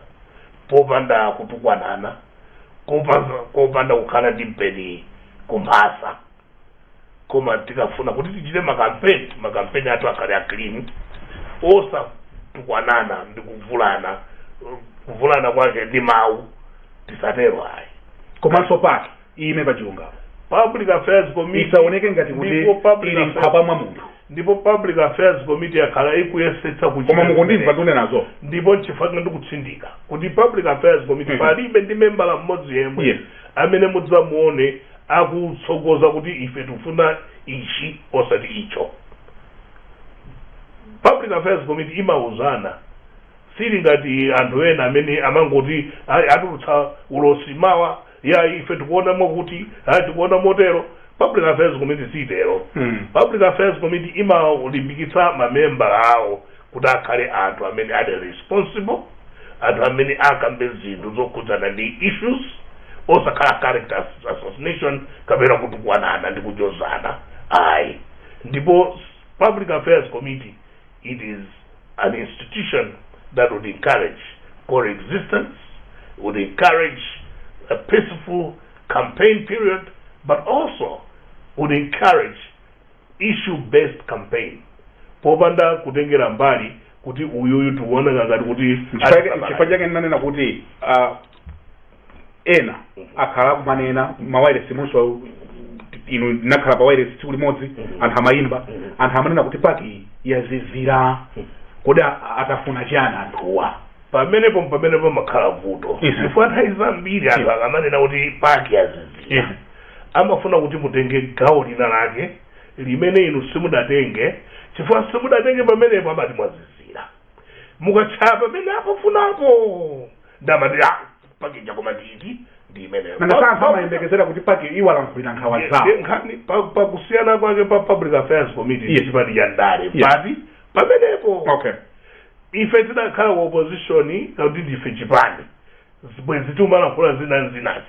popanda kutukwanana kopanda kukhala ndi mpeni kumphasa koma tikafuna kuti tichite makampeni athu akhale aclean osatukwanana ndi kuvulana kwake ndi mawu tisatero ayi komanso pake ime pachilungamo Public Affairs Committee isaoneke ngati kuti ili mphapa mwa munthu ndipo Public Affairs Committee yakhala ikuyesetsa kuchita koma mukundimva tune nazo ndipo nchifukwa ndikutsindika kuti Public Affairs Committee palibe ndi membala mmodzi yemwe amene mudzamuone akutsogoza kuti ife tifuna ichi osati icho. Public Affairs Committee imauzana sili ngati anthu ena amene amangoti atulutsa ulosi mawa ya ife tikuona mwakuti tikuona motero. Public Affairs Committee sitero. Public Affairs Committee imalimbikitsa mamemba awo kuti akhale anthu amene ali responsible, anthu amene akambe zinthu zokhudzana ndi issues osakhala character assassination kapena kutukwanana ndi kunyozana ayi. Ndipo Public Affairs Committee, it is an institution that would encourage coexistence, would encourage a peaceful campaign period, but also would encourage issue-based campaign. Popanda kutengera mbali kuti uyuyu tuona ngati kuti chifukwa chake nanena kuti ena akhala kumanena mawaire simunso inu nakhala pa waire tsiku limodzi anthu amayimba anthu amanena kuti paki yazizira kodi atafuna chani anthuwa pamenepo makhala vuto chifukwa nthawi zambiri anthu akamanena kuti paki yazizira amafuna kuti mutenge gawo lina lake limene inu simudatenge chifukwa simudatenge pamenepo amati mwazizira mukatchapa pamene apafunapo ndamati paki chakoma nditi ndi imeneyo nangasanso amayembekezera kuti paki iwalankhulira nkhawa zawo nkhani pakusiyana kwake pa Public Affairs Committee chipani cha ndale pati pamenepo ife tidakhala ku opposition kuti ndife chipani bwezi timalankhula zinazi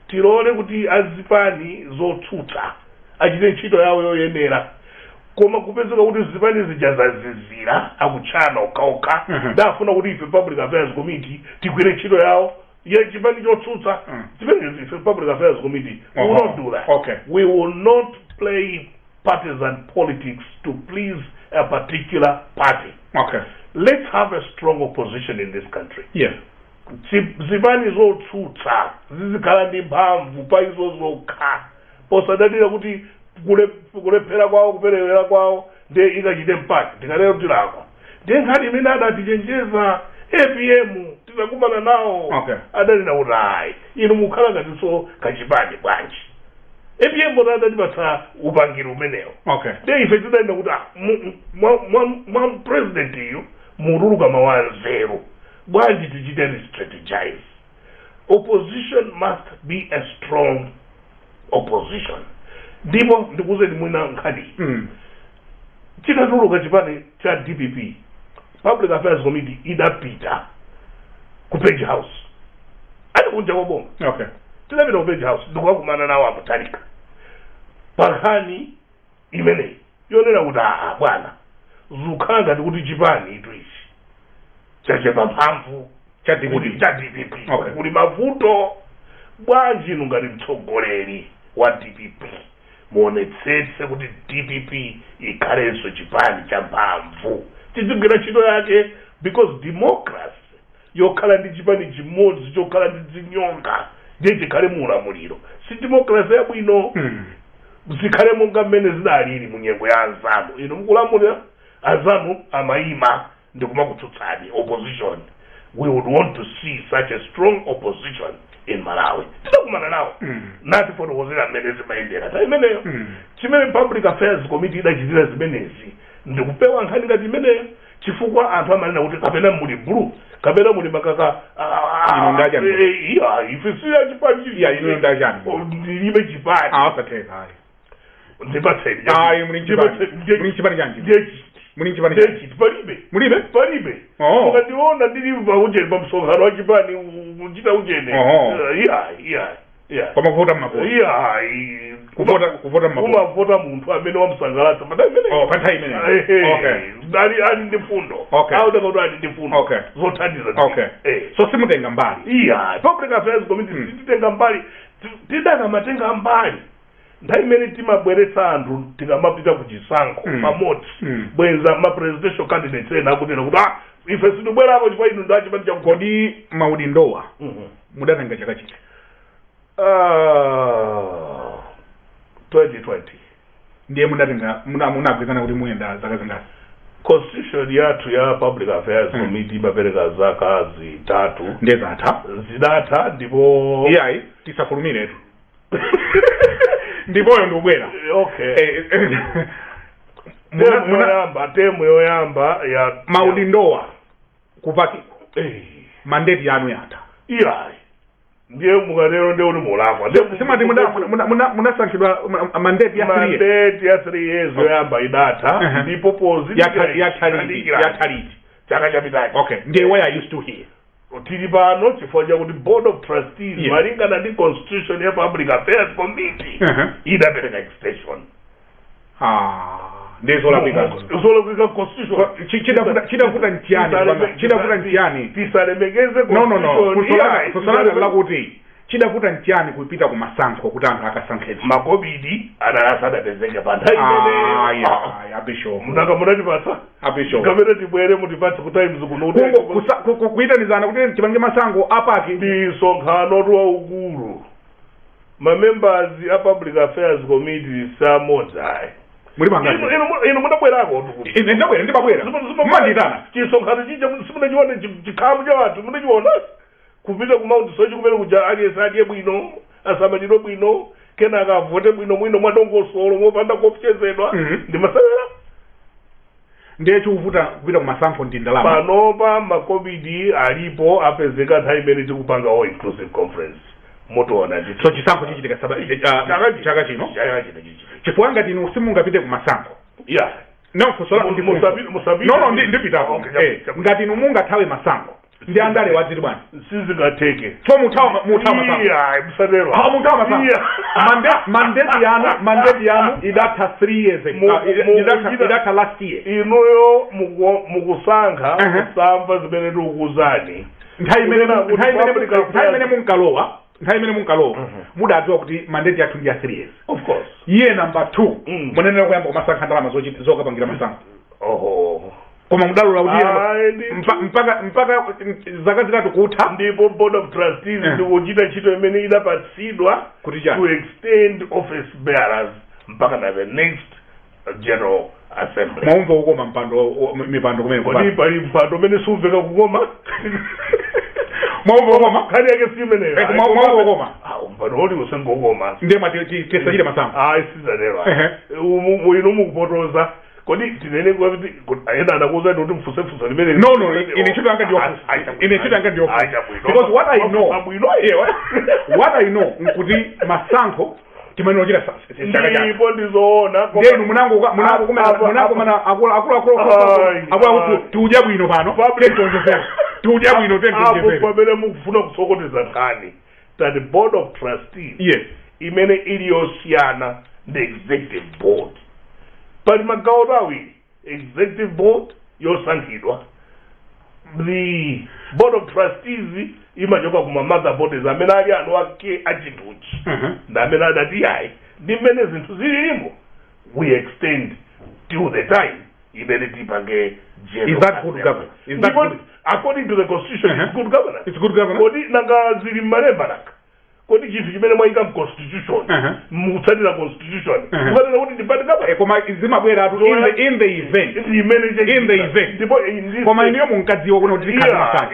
tilole kuti azipani zotsutsa achite ntchito yawo yoyenera koma kupezeka kuti zipani zijazazizira akutchana okhaokha dafuna kuti ife Public Affairs Committee tigwire ntchito yawo ye chipani chotsutsa zipani ife Public Affairs Committee we will not do that. We will not play partisan politics to please a particular party. Let's have a strong opposition in this country. Zipani zotsutsa zizikhala ndi mphamvu pa izo zokha posadalira kuti kulephera kwawo kuperewera kwawo ndiye ikachite mpati ndingalero tilakwa ndiye nkhani imene adatichenjeza APM tizakumana nawo adanena kuti ayi inu mukhala ngatinso kachipani bwanji APM bona adatipatsa upangiri umenewo ndiye ife tidanena kuti mwa president iyo mutuluka mawu nzeru bwanji tichite strategize. Opposition must be a strong opposition. Ndipo ndikuzeni mwina nkhani chinatuluka chipani cha DPP Public Affairs Committee idapita ku Page House ali kunja kwabonga tinapita ku Page House ndikukakumana nawo apatalika pankhani imeneyi yonena kuti bwana zukhala ngati kuti chipani itu ichi chachepa mphamvu cha DPP kuli mavuto bwanji inu ngati mtsogoleri wa DPP muonetsetse kuti DPP ikhalenso chipani cha mphamvu tizigwira ntchito yake because democracy yokhala ndi chipani chimodzi chokhala ndi zinyonga ndiye chikhale muulamuliro si democracy yabwino zikhale monga mmene zidalili mu nyengo ya anzanu inu mukulamulira anzanu amayima ndikumakutsutsani opposition. We would want to see such a strong opposition in Malawi. Tidakumana nawo nati fotokozera mmene zimayendera ta imeneyo chimene Public Affairs Committee idachitira zimenezi ndikupewa nkhani ngati imeneyo chifukwa anthu amanena kuti kapena muli blue kapena muli makaka ife siya chipani ino ndajani ndilibe chipani asatheka ndipatseni muli chipani chanji muli chipani ndechiti palibe palibe mukandiona ndili paujeni pa msonkhano wa chipani kuchita ujeni koma kuvota mmakosi kuvota mmakosi kumavota munthu amene wamsangalatsa panthawi imeneyo ali ndi fundo kuti ali ndi fundo zothandiza so simutenga mbali public affairs committee sititenga mbali tidakamatenga mbali nthawi imene timabweretsa anthu tikamapita ku chisankho pamodzi bwenza ma presidential candidates ena akunena kuti ife sitibwerako chifukwa inu ndi achipani cha kodi Maudindowa mudatenga chaka chiti 2020 ndiye munagwizana kuti muyenda zaka zingati constitution yathu ya public affairs committee imapereka zaka zitatu ndiye zidatha ndipo iyayi tisafulumiretu ndipoyo ndikubwera temu yoyamba ya Maudindowa kupakiko mandate yanu yatha iyayi ndiye mukatero ndiye kuti mulakwa simati munasankhidwa mandate ya 3 years yoyamba idatha ndipo pozi yathaliti chaka chapitachi ndiye why are you still here tili pano chifukwa chakuti board of trustees malingana ndi constitution ya public affairs committee idapereka extension ndezolakwika constitution chidavuta nchiyani tisalemekeze kusolanga kuti chidavuta nchiyani kupita ku masankho kuti anthu akasankhedwe makobidi adasadapezeke panthawi bishop munanga munatipatsa bishop kamene tibwere mutipatse ku times kuno kuyitanizana kuti chipange masankho apaki ndi msonkhano waukulu mamembers a public affairs committee samodzi muri bangani ino munabwerako ndibabwera mumanditana chisonkhano chija simunachiona chikhamu cha wanthu munachiona kupita ku Mount Sochi kumene kuja aliyense adye bwino asamalire bwino kenaka avote bwino mwino mwadongosolo mopanda kuopsezedwa ndi masewera ndiye chikuvuta kupita ku masankho ndi ndalama panopa makobidi alipo apezeka nthawi imene tikupanga all inclusive conference motoona so chisankho chichitika chaka chino chifukwa ngati inu simungapite ku masankho ndipitako ngati inu mungathawe masankho ndi andale wadziti bwana sizingateke so mutawa masankho mandate yanu idatha 3 years idatha last year inuyo mukusankha kusamva zimene ndikukuzani nthawi imene munkalowa mudadziwa kuti mandate yathu ndi ya 3 years of course year number 2 munenera kuyamba kumasankha ndalama zokapangira masankho koma mudalola kuti mpaka zaka zitatu kutha ndipo board of trustees ndikuchita ntchito imene idapatsidwa to extend office bearers mpaka na the next general assembly mwaumva kukoma mipando kumene kodi pali mpando umene sumveka kukoma mwaumva kukoma khali yake simeneyo mwaumva kukoma mpando uli usengokoma ndiye tisachite masankho sizanelwa ino mukupotoza kodi tinene kuti ayenda anakuza kuti mfusefusa limene no ine chito anga ndiyo because what I know nkuti masankho timaneno chira ndipo ndizoona ndenu munango mana akulu tiuja bwino pano tiuja bwino pamene mukufuna kusokoteza nkhani that the board of trustees imene iliyosiyana the executive board pali magawo awiri executive board yosankhidwa the board of trustees imachoka kuma mother bodies amene ali anu ake achinthuchi ndamene adati yayi ndi mmene zinthu zilimo we extend till the time imene tipange is that good governance according to the constitution it's good governance kodi nanga zili mmalemba naka kodi chinthu chimene mwayika mconstitution mukutsatira constitution kufanira kuti ndipati kapa koma zimabwera atu in the event ndipo koma iniyo munkadziwa kuno kuti tikhale masankho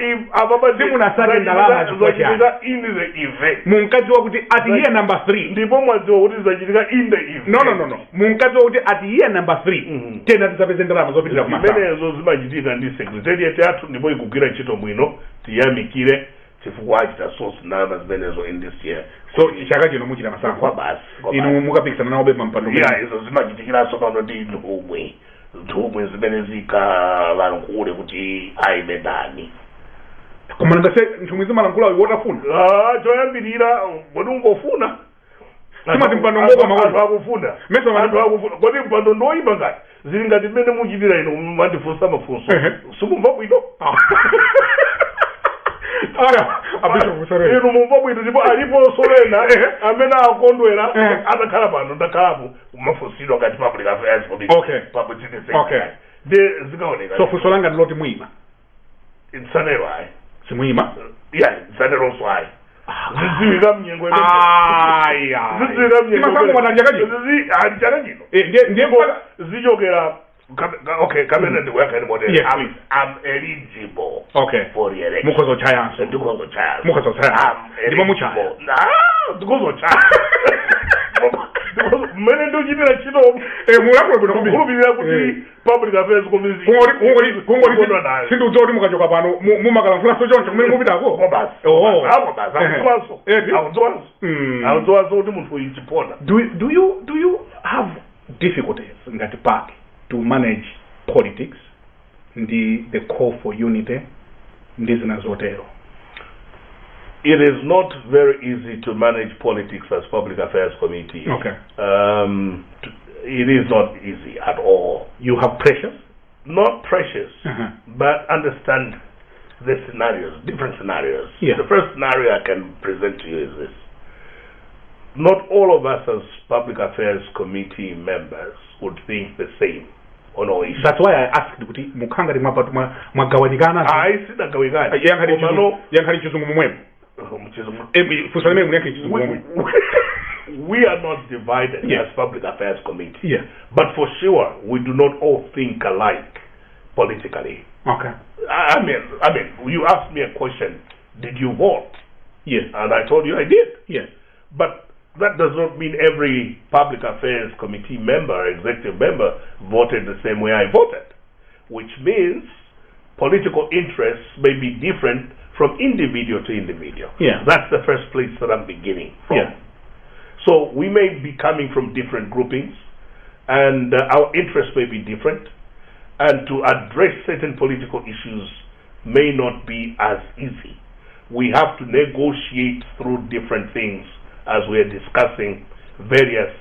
simunasake ndalama zachitika in the event munkadziwa kuti at year number 3 ndipo mwadziwa kuti zachitika in the event no munkadziwa kuti at year number 3 tena tisapeze ndalama zopitira ku masankho zimenezo zimachitika ndi secretariat yathu ndipo ikugwira ntchito bwino tiyamikire chifukwa achita source namba zimenezo in this year so chaka chino muchita masankho basi inu mukapikisana nawo bema mpando izo zimachitikiraso pano ndi inu omwe nthumwi zimene zikalankhule kuti aime ndani. Koma ngase nthumwi zimalankhula wotafuna. Choyambirira kodi ungofuna. Timati mpando ngoba anthu akufuna. Anthu akufuna. Kodi mpando ndoyimba ngati. Zili ngati mmene muchitira ino mandifunsa mafunso. Sikumva bwino. Ara abisho Sorena. Ino mumva bwino ndipo alipo Sorena amene akondwera atakhala pano ndakhalapo mafunsidwa ngati public affairs Okay. public citizen. Okay. Zikaoneka. So funso langa ndiloti mwima. Insanero ayi. Simwima? Yeah, insanero so ayi. Ziziwika mnyengo aya. Ziziwika mnyengo. Timasango matanjakaji. Chakajino. Ndiye zichokera okay, kamene ndikuyakhani model. Yes, I'm eligible. Okay. For the election. Mukozo chayanso. Ndikozo chayanso. Mukozo chayanso. Ndipo muchaya. Ndikozo chaya. Mmene ndikuchitira chino. Mulakula bwino kwambiri. Kulupirira kuti public affairs committee. Kungoli sindiudzoti mukachoka pano mumakalankhula choncho kumene mupitako. Basi. Awudziwanso kuti munthu uyu chipona. Do you have difficulties ngati party to manage politics the call for unity ndi zina zotero? It is not very easy to manage politics as public affairs committee. Okay. It is not easy at all. You have pressures? Not pressures, but understand the scenarios, different scenarios. Yeah. The first scenario I can present to you is this. Not all of us as public affairs committee members would think the same on all issues. That's why I asked kuti mukhangati mwagawanikana. Sidagawanikana. Yankhali chizungu mumwemo. We are not divided as public affairs committee. Yeah. But for sure, we do not all think alike politically. Okay. I mean, you asked me a question, did you vote? Yes. And I told you I did. Yes. But that does not mean every public affairs committee member, executive member, voted the same way I voted. Which means political interests may be different from individual to individual. Yeah. That's the first place that I'm beginning from. Yeah. So we may be coming from different groupings, and our interests may be different, and to address certain political issues may not be as easy. We have to negotiate through different things as we are discussing various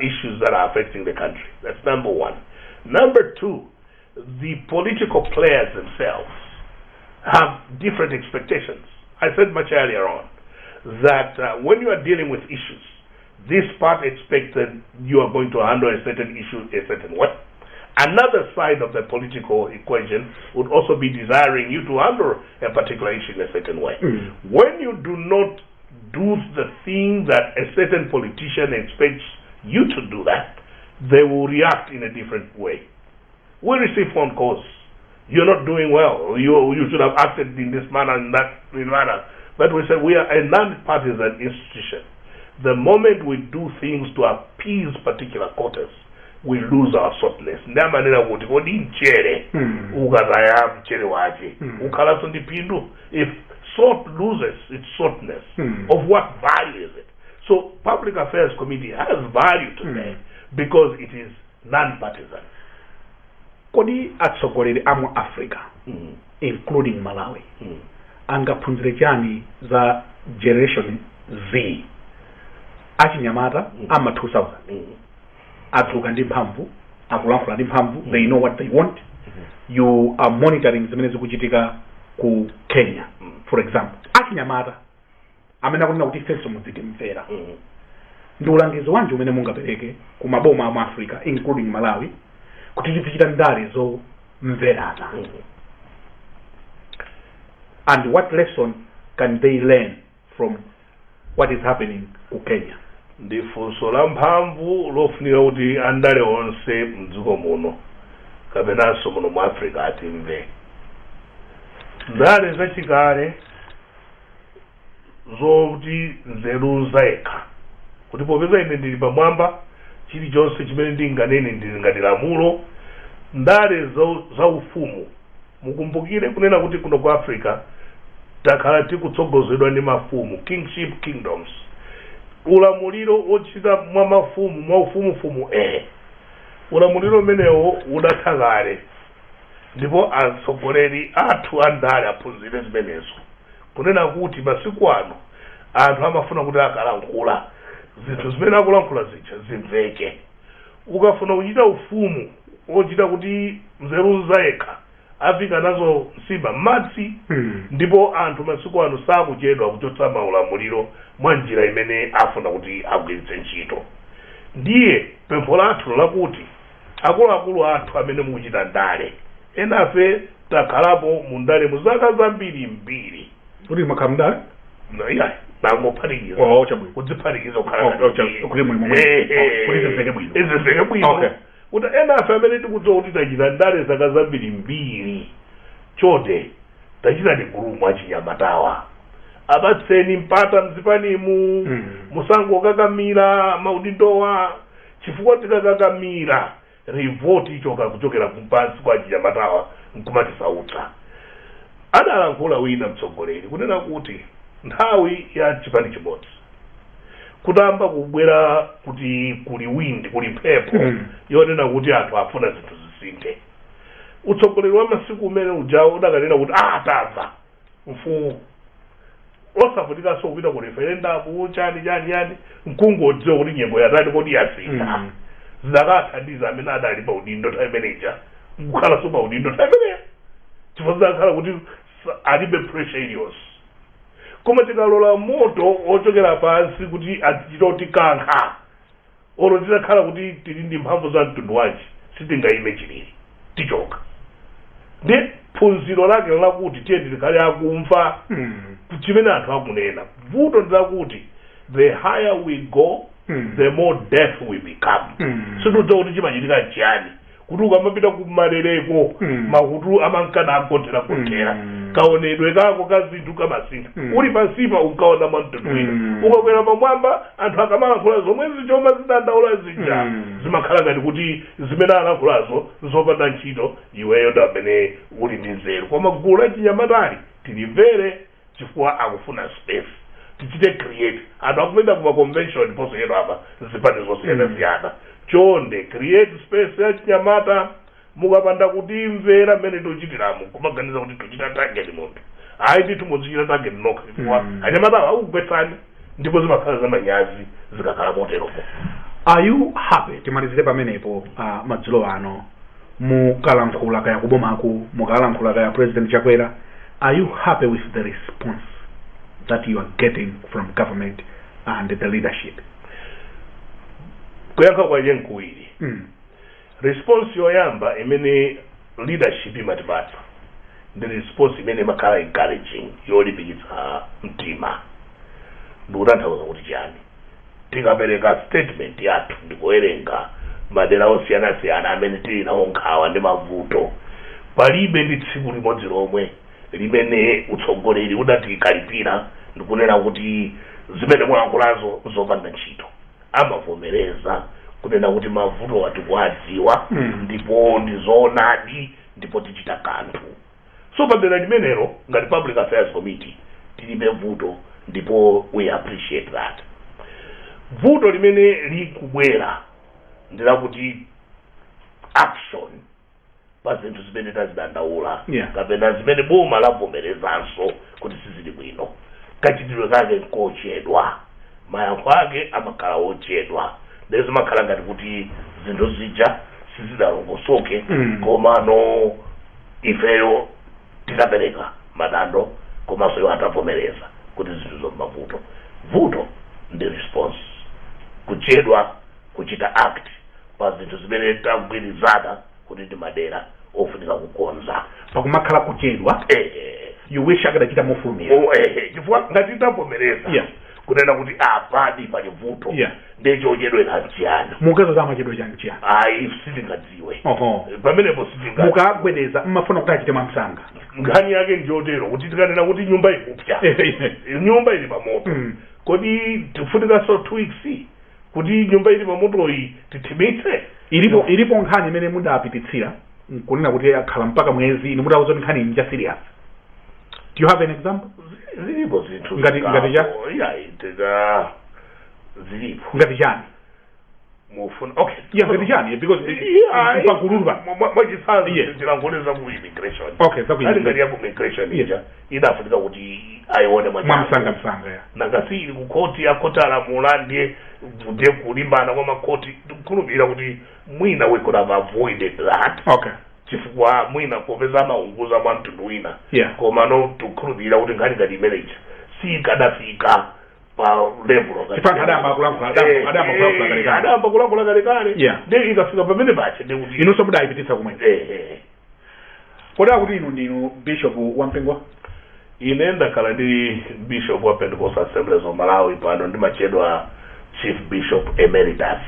issues that are affecting the country. That's number one. Number two, the political players themselves have different expectations. I said much earlier on that when you are dealing with issues, this part expected you are going to handle a certain issue a certain way. Another side of the political equation would also be desiring you to handle a particular issue in a certain way. When you do not do the thing that a certain politician expects you to do that, they will react in a different way. We receive phone calls. You're not doing well. You should have acted in this manner and that manner. But we say we are a non-partisan institution. The moment we do things to appease particular quarters, we lose our softness. If salt loses its softness, of what value is it? So Public Affairs Committee has value today because it is non-partisan. Kodi atsogoleri amu Africa, including Malawi, angaphunzire chani za generation Z achinyamata ama 2000 atuluka ndi mphamvu akulankhula ndi mphamvu, they know what they want. You are monitoring zimene zikuchitika ku Kenya, for example. Achinyamata amene akunena kuti ifenso muzitimvera, ndi ulangizo wanji umene mungapereke ku maboma amu Africa including Malawi kuti tizichita ndale zomverana? And what lesson can they learn from what is happening ku Kenya? Ndifunso la mphamvu lofunira kuti andale onse mdziko muno kapenanso muno mu Africa atimve. Ndale zachikale zoti nzeru zayekha kuti popeza ine ndili pamwamba chilichonse chimene ndinganene ndili ngati lamulo. Ndale za ufumu mukumbukire kunena kuti kuno ku Africa takhala tikutsogozedwa ndi mafumu, kingship kingdoms. Ulamuliro ochita mwa mafumu mwa ufumufumu ulamuliro umenewo udathakale ndipo atsogoleri athu andale aphunzire zimenezo kunena kuti masiku ano anthu amafuna kuti akalankhula zinthu zimene akulankhula zija zimveke ukafuna kuchita ufumu ochita kuti nzeru zayekha afika nazo msimba madzi ndipo anthu masiku ano sakuchedwa kuchotsa maulamuliro mwa njira imene afuna kuti agwiritse ntchito ndiye pempho lathu lakuti akuluakulu athu amene mukuchita ndale enafe takhalapo mu ndale mu zaka zambiri mbiri kuti makhala mndale iya nangophatikiza kudziphatikiza izimveke bwino kuti enafe amene tikudziwa kuti tachita ndale zaka zambiri mbiri chonde tachitani gulumu achinyamatawa apatseni mpata mzipanimu musangokakamira maudindowa chifukwa tikakakamira rivoti ichoka kuchokera kumpansi kwa achinyamatawa nkumatisautsa adalankhula wina mtsogoleri kunena kuti nthawi ya chipani chimodzi kutamba kubwera kuti kuli windi kuli mphepo yonena kuti anthu afuna zinthu zisinthe utsogoleri wa masiku umene ujawo udakanena kuti tamva mfumu osafutikanso kupita ku referendamu chani mkungodziwa kuti nyengo yatani kodi yasintha zidakathandiza amene adali pa udindo nthawi imeneja nkukhalanso pa udindo nthawi imeneya chifukwa zidakhala kuti alibe pressure iliyonse koma tikalola moto ochokera pansi kuti atichita kutikankha olo tidakhala kuti tili ndi mphamvu za mtundu wanji sitingayime chilili tichoka ndi phunziro lake lakuti tiye tikhale akumva chimene anthu akunena vuto ndilakuti the higher we go the more deaf we become situdziwa kuti chimachitika chiyani kuti ukamapita kumaleleko makutu amankana akothera kaonedwe kako ka zinthu kamasintha uli pansipa unkaona mwantundu wina ukakwera pamwamba anthu akamalankhula zomwe zichoma zidandaula zija zimakhala ngati kuti zimene alankhulazo zopanda ntchito iweyo ndi amene uli ndi nzeru koma gulu lachinyamatali tilimvere chifukwa akufuna space tichite create anthu akupita kuma convention posachedwa apa zipani zosiyana-siyana chonde create space ya chinyamata mukapanda kutimvera mmene tochitiramo kumaganiza kuti tochita target munthu ayi ndithu muzichita target nokha chifukwa anyamata akugwetsani ndipo zimakhala zamanyazi zikakhala moteromo. Are you happy timalizire pamenepo madzulo ano mukalankhula kaya kubomaku mukalankhula kaya President Chakwera, are you happy with the response that you are getting from government and the leadership? Kuyankha kwa yenkuwiri response yoyamba imene leadership imatipatsa ndi response imene makhala encouraging yolimbikitsa mtima ndikutanthauza kuti chani tikapereka statement yathu ndikuwerenga madera osiyana-siyana amene tili nawo nkhawa ndi mavuto palibe ndi tsiku limodzi lomwe limene utsogoleri udatikalipira ndikunena kuti zimene mwalankhulazo zopanda ntchito amavomereza kunena kuti mavuto atikuwadziwa ndipo ndizoonadi ndipo tichita kanthu so padera limenelo ngati Public Affairs Committee tilibe vuto ndipo we appreciate that. Vuto limene likubwera ndilakuti action pa zinthu zimene tazidandaula kapena zimene boma lavomerezanso kuti sizili bwino kachitidwe kake nkochedwa mayankho ake amakhala ochedwa lezi makhala ngati kuti zinthu zija sizidalongosoke komano ifeyo tikapereka madando komanso iwo atavomereza kuti zinthu zomavuto vuto ndi response kuchedwa kuchita act pa zinthu zimene tagwirizana kuti ndi madera ofunika kukonza pakumakhala kuchedwa you wish akadachita mofulumira chifukwa ngati tavomereza kunena kuti apadi pali vuto ndecho chedwera chiyani mukazo za machedwe chani chiyani ayi sitingadziwe pamenepo sitingadziwe mukagwedeza mmafuna kuti achite mamsanga nkhani yake njotero kuti tikanena kuti nyumba ikupya nyumba ili pamoto kodi tifunikanso 2 weeks kuti nyumba ili pamoto iyi tithimitse ilipo nkhani imene mudapititsira kunena kuti akhala mpaka mwezi ni mudauza nkhani nja serious. Do you have an example? Zilipo zinthu ngati ja zilipo ngati jani mufuna okay yeah ngati because pakululwa mwachisanzo tilangoleza ku immigration okay ali ngati ya ku immigration ija idafunika kuti ayione mwamsanga ya nangasili ku koti ya kotala mulandi ndiye kulimbana kwa makoti kulubira kuti mwina we could have avoided that okay chifukwa mwina popeza maunguza mwa mtundu wina koma no tukulubira kuti ngati marriage si kadafika pa level of chifukwa adamba kulangula kalekale ndiye ikafika pamene pache ndiye kuti ino sobuda ipitisa kumwe koda kuti inu bishop wampengwa inenda kala ndi bishop wa Pentecostal Assemblies of Malawi pano ndimachedwa chief bishop emeritus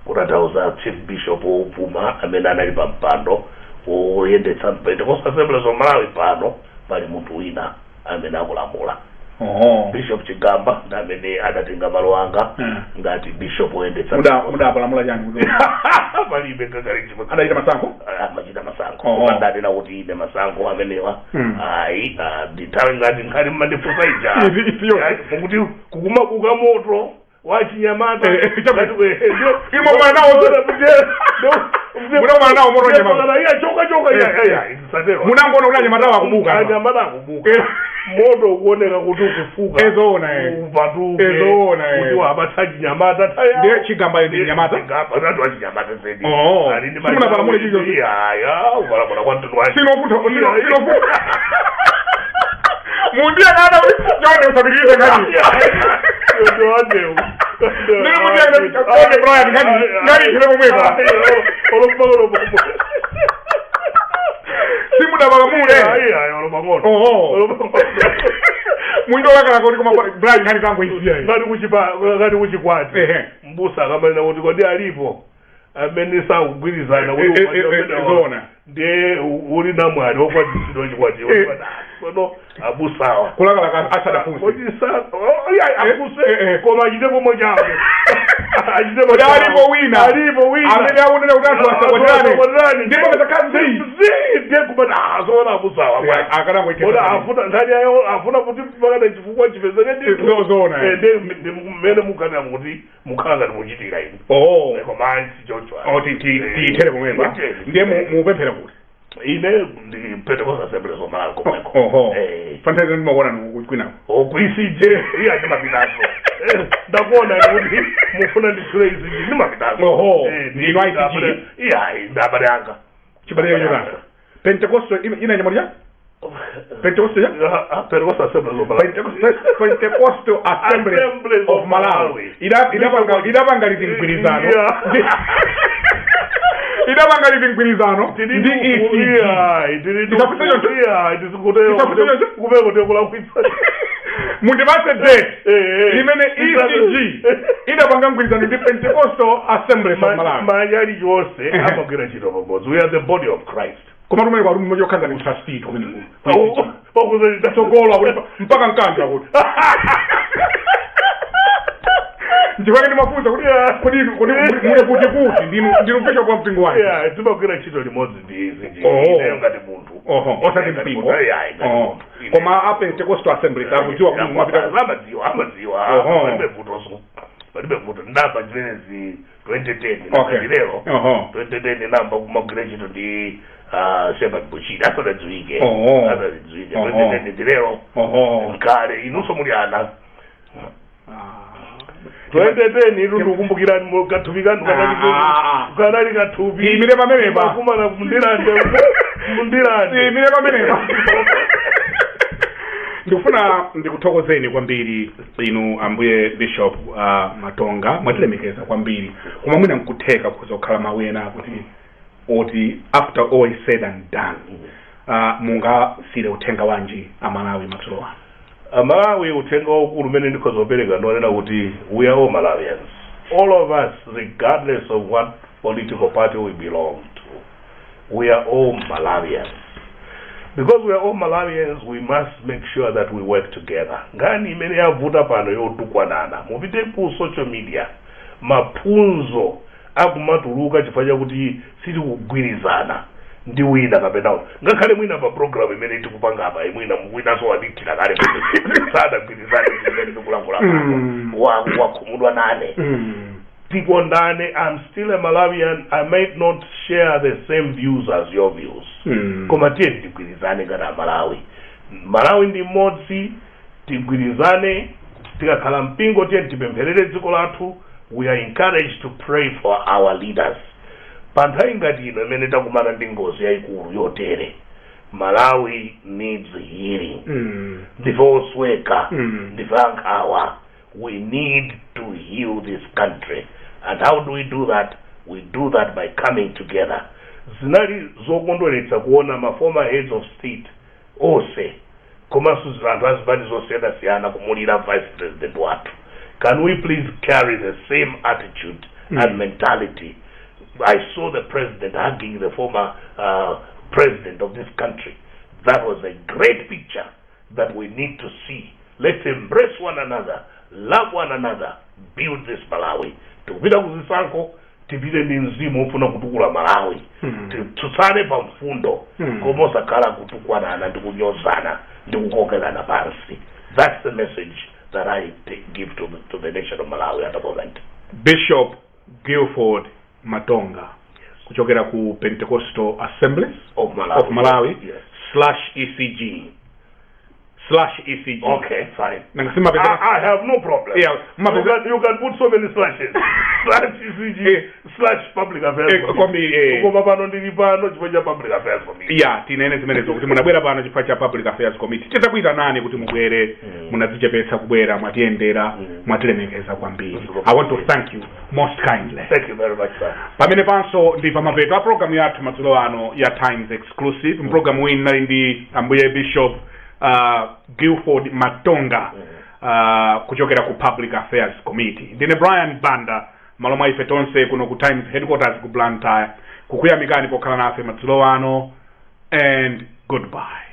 kutatauza chief bishop upuma amene anali pa mpando oyendetsa Pentecostal Assemblies of Malawi pano pali munthu wina amene akulamula Bishop Chigamba ndamene adatenga malo anga ngati bishop oyendetsa muda palamula chani palibe kakali chimo adaita masankho amachita masankho ndati na kuti ine masankho amenewa ayi nditawe ngati nkhali mmandifusa ija kuti kukumabuka moto wachinyamata imo mwana nawo moto nyamata ya choka ya munangona unanyamata wakubuka anyamata akubuka moto kuoneka kuti ukufuka ezoona upatuke ezoona kuti wabatsaji nyamata taya ndiye Chigamba ndi nyamata ngati wachinyamata zedi ali ndi muna palamule chizo ya ubalamula kwa mtundu wake sinofuta mundia kana jone usabilize ngani ndo ande ndio mundia kana Brian ngani chile mweka olo simu da bagamule olo bangono mundo lakala kuti koma Brian ngani kango isiya ngati kuchikwati mbusa kama na kuti kodi alipo amene sakugwirizana zona ndiye uli na mwali okwadzisidwa chikwati kono abusawa kulakala asadafunse kodi sa afuse koma achite pomwe chawo achite pomwe alipo wina amene aunena kuti anthu asakwatirane ndipo mtakazii ndiye kubata azona abusawa akarango ikona afuna ndani ayo afuna kuti pakana chifukwa chipezeke ndi zona ndi mmene mukana kuti mukanga muchitira ino koma sichochwa tiitere pomwepa ndiye mupemphera kuti ine ndi Pentecostal Assemblies of Malawi komweko fantasy ndimakuona kwinako okwisije iya chimapitaso ndakuona kuti mufuna ndithule izi ndi mapitaso ndino ICG iya ndabale anga chibale yona Pentecostal ina nyamulya Pentecostal Assemblies of Malawi idapanga litingwirizano idabanga livingwirizano ndi mundibase date imene ECG idabanga ngwirizano ndi Pentecostal Assemblies of Malawi manyali yonse amagwira ntchito pamodzi. We are the body of Christ. Koma tumene kwa mmoja okhanza ni trustee kumene okuzalita sogola kuti mpaka nkanja kuti ndivake ndimafunza kuti mune kuti ndinu pesha kwa mpingo wake timagwira ntchito limodzi ndi izi ngati munthu osati mpingo koma a Pentecostal Assemblies akudziwa kuti mwapita amadziwa palibe vutoso palibe vuto ndapa chimenezi 2010 lero 2010 namba kumagwira ntchito ndi Shepherd Bushiri asadadziwike 2010 lero nkale inunso muli ana 2010 ilu ndikumbukira katubikanu kanali katubi imire pamenepa kumana mundirande imire pamenepa ndikufuna ndikuthokozeni kwambiri inu ambuye Bishop Matonga mwatilemekeza kwambiri koma mwina nkutheka kuzokhala mawena kuti after all is said and done mungasire uthenga wanji amalawi matsulowa Malawi uthenga waukulu umene ndikhozopereka ndionena kuti we are all Malawians, all of us, regardless of what political party we belong to. We are all Malawians. Because we are all Malawians, we must make sure that we work together. Ngani imene yavuta pano yotukwanana mupite ku social media mapunzo akumatuluka chifukwa kuti siti kugwirizana ndi wina kapena ngakhale mwina pa program imene tikupanga apa mwina so adikira kale sada gwirizana ndi kulankhula wakhumudwa nane tikondane. I'm still a Malawian. I might not share the same views as your views. Koma tiye tigwirizane ngati Malawi. Malawi ndi mmodzi, tigwirizane, tikakhala mpingo tiye tipempherere dziko lathu. We are encouraged to pray for our leaders. Panthawi ngati ino imene takumana ndi ngozi yayikulu yotere. Malawi needs healing. Ndivosweka, ndivankawa. We need to heal this country. And how do we do that? We do that by coming together. Zinali zokondweretsa kuona ma former heads of state ose komanso zanthu azibani zosiyana kumulira vice president wathu. Can we please carry the same attitude and mentality? I saw the president hugging the former president of this country. That was a great picture that we need to see. Let's embrace one another, love one another, build this Malawi. Tukupita kuzisankho tipite ndi mzimu ofuna kutukula Malawi. Tutsane pa mfundo koma osakhala kutukwanana ndi kunyozana ndi kukokerana pansi. That's the message that I give to the nation of Malawi at the moment. Bishop Guilford Matonga, kuchokera ku Pentecostal Assemblies of Malawi. Yes. /ECG. Okay, fine. I have no problem. Yeah, you can put so many slashes. /ECG /public affairs. Public affairs committee. Yeah, tinene zimenezo kuti munabwera pano chifukwa cha public affairs committee. Titakuita nani kuti mubwere munadzichepetsa kubwera mwatiyendera mwatilemekeza kwambiri. I want to thank you most kindly. Thank you very much, sir. Pamene panso ndi pamapeto a program yathu madzulo ano ya Times Exclusive. Program wina ndi ambuye Bishop Guilford Matonga kuchokera ku Public Affairs Committee. Ndine Brian Banda, malo mwa ife tonse kuno ku Times Headquarters ku Blantyre. Kukuyamikani pokhala nafe madzulo ano, and goodbye.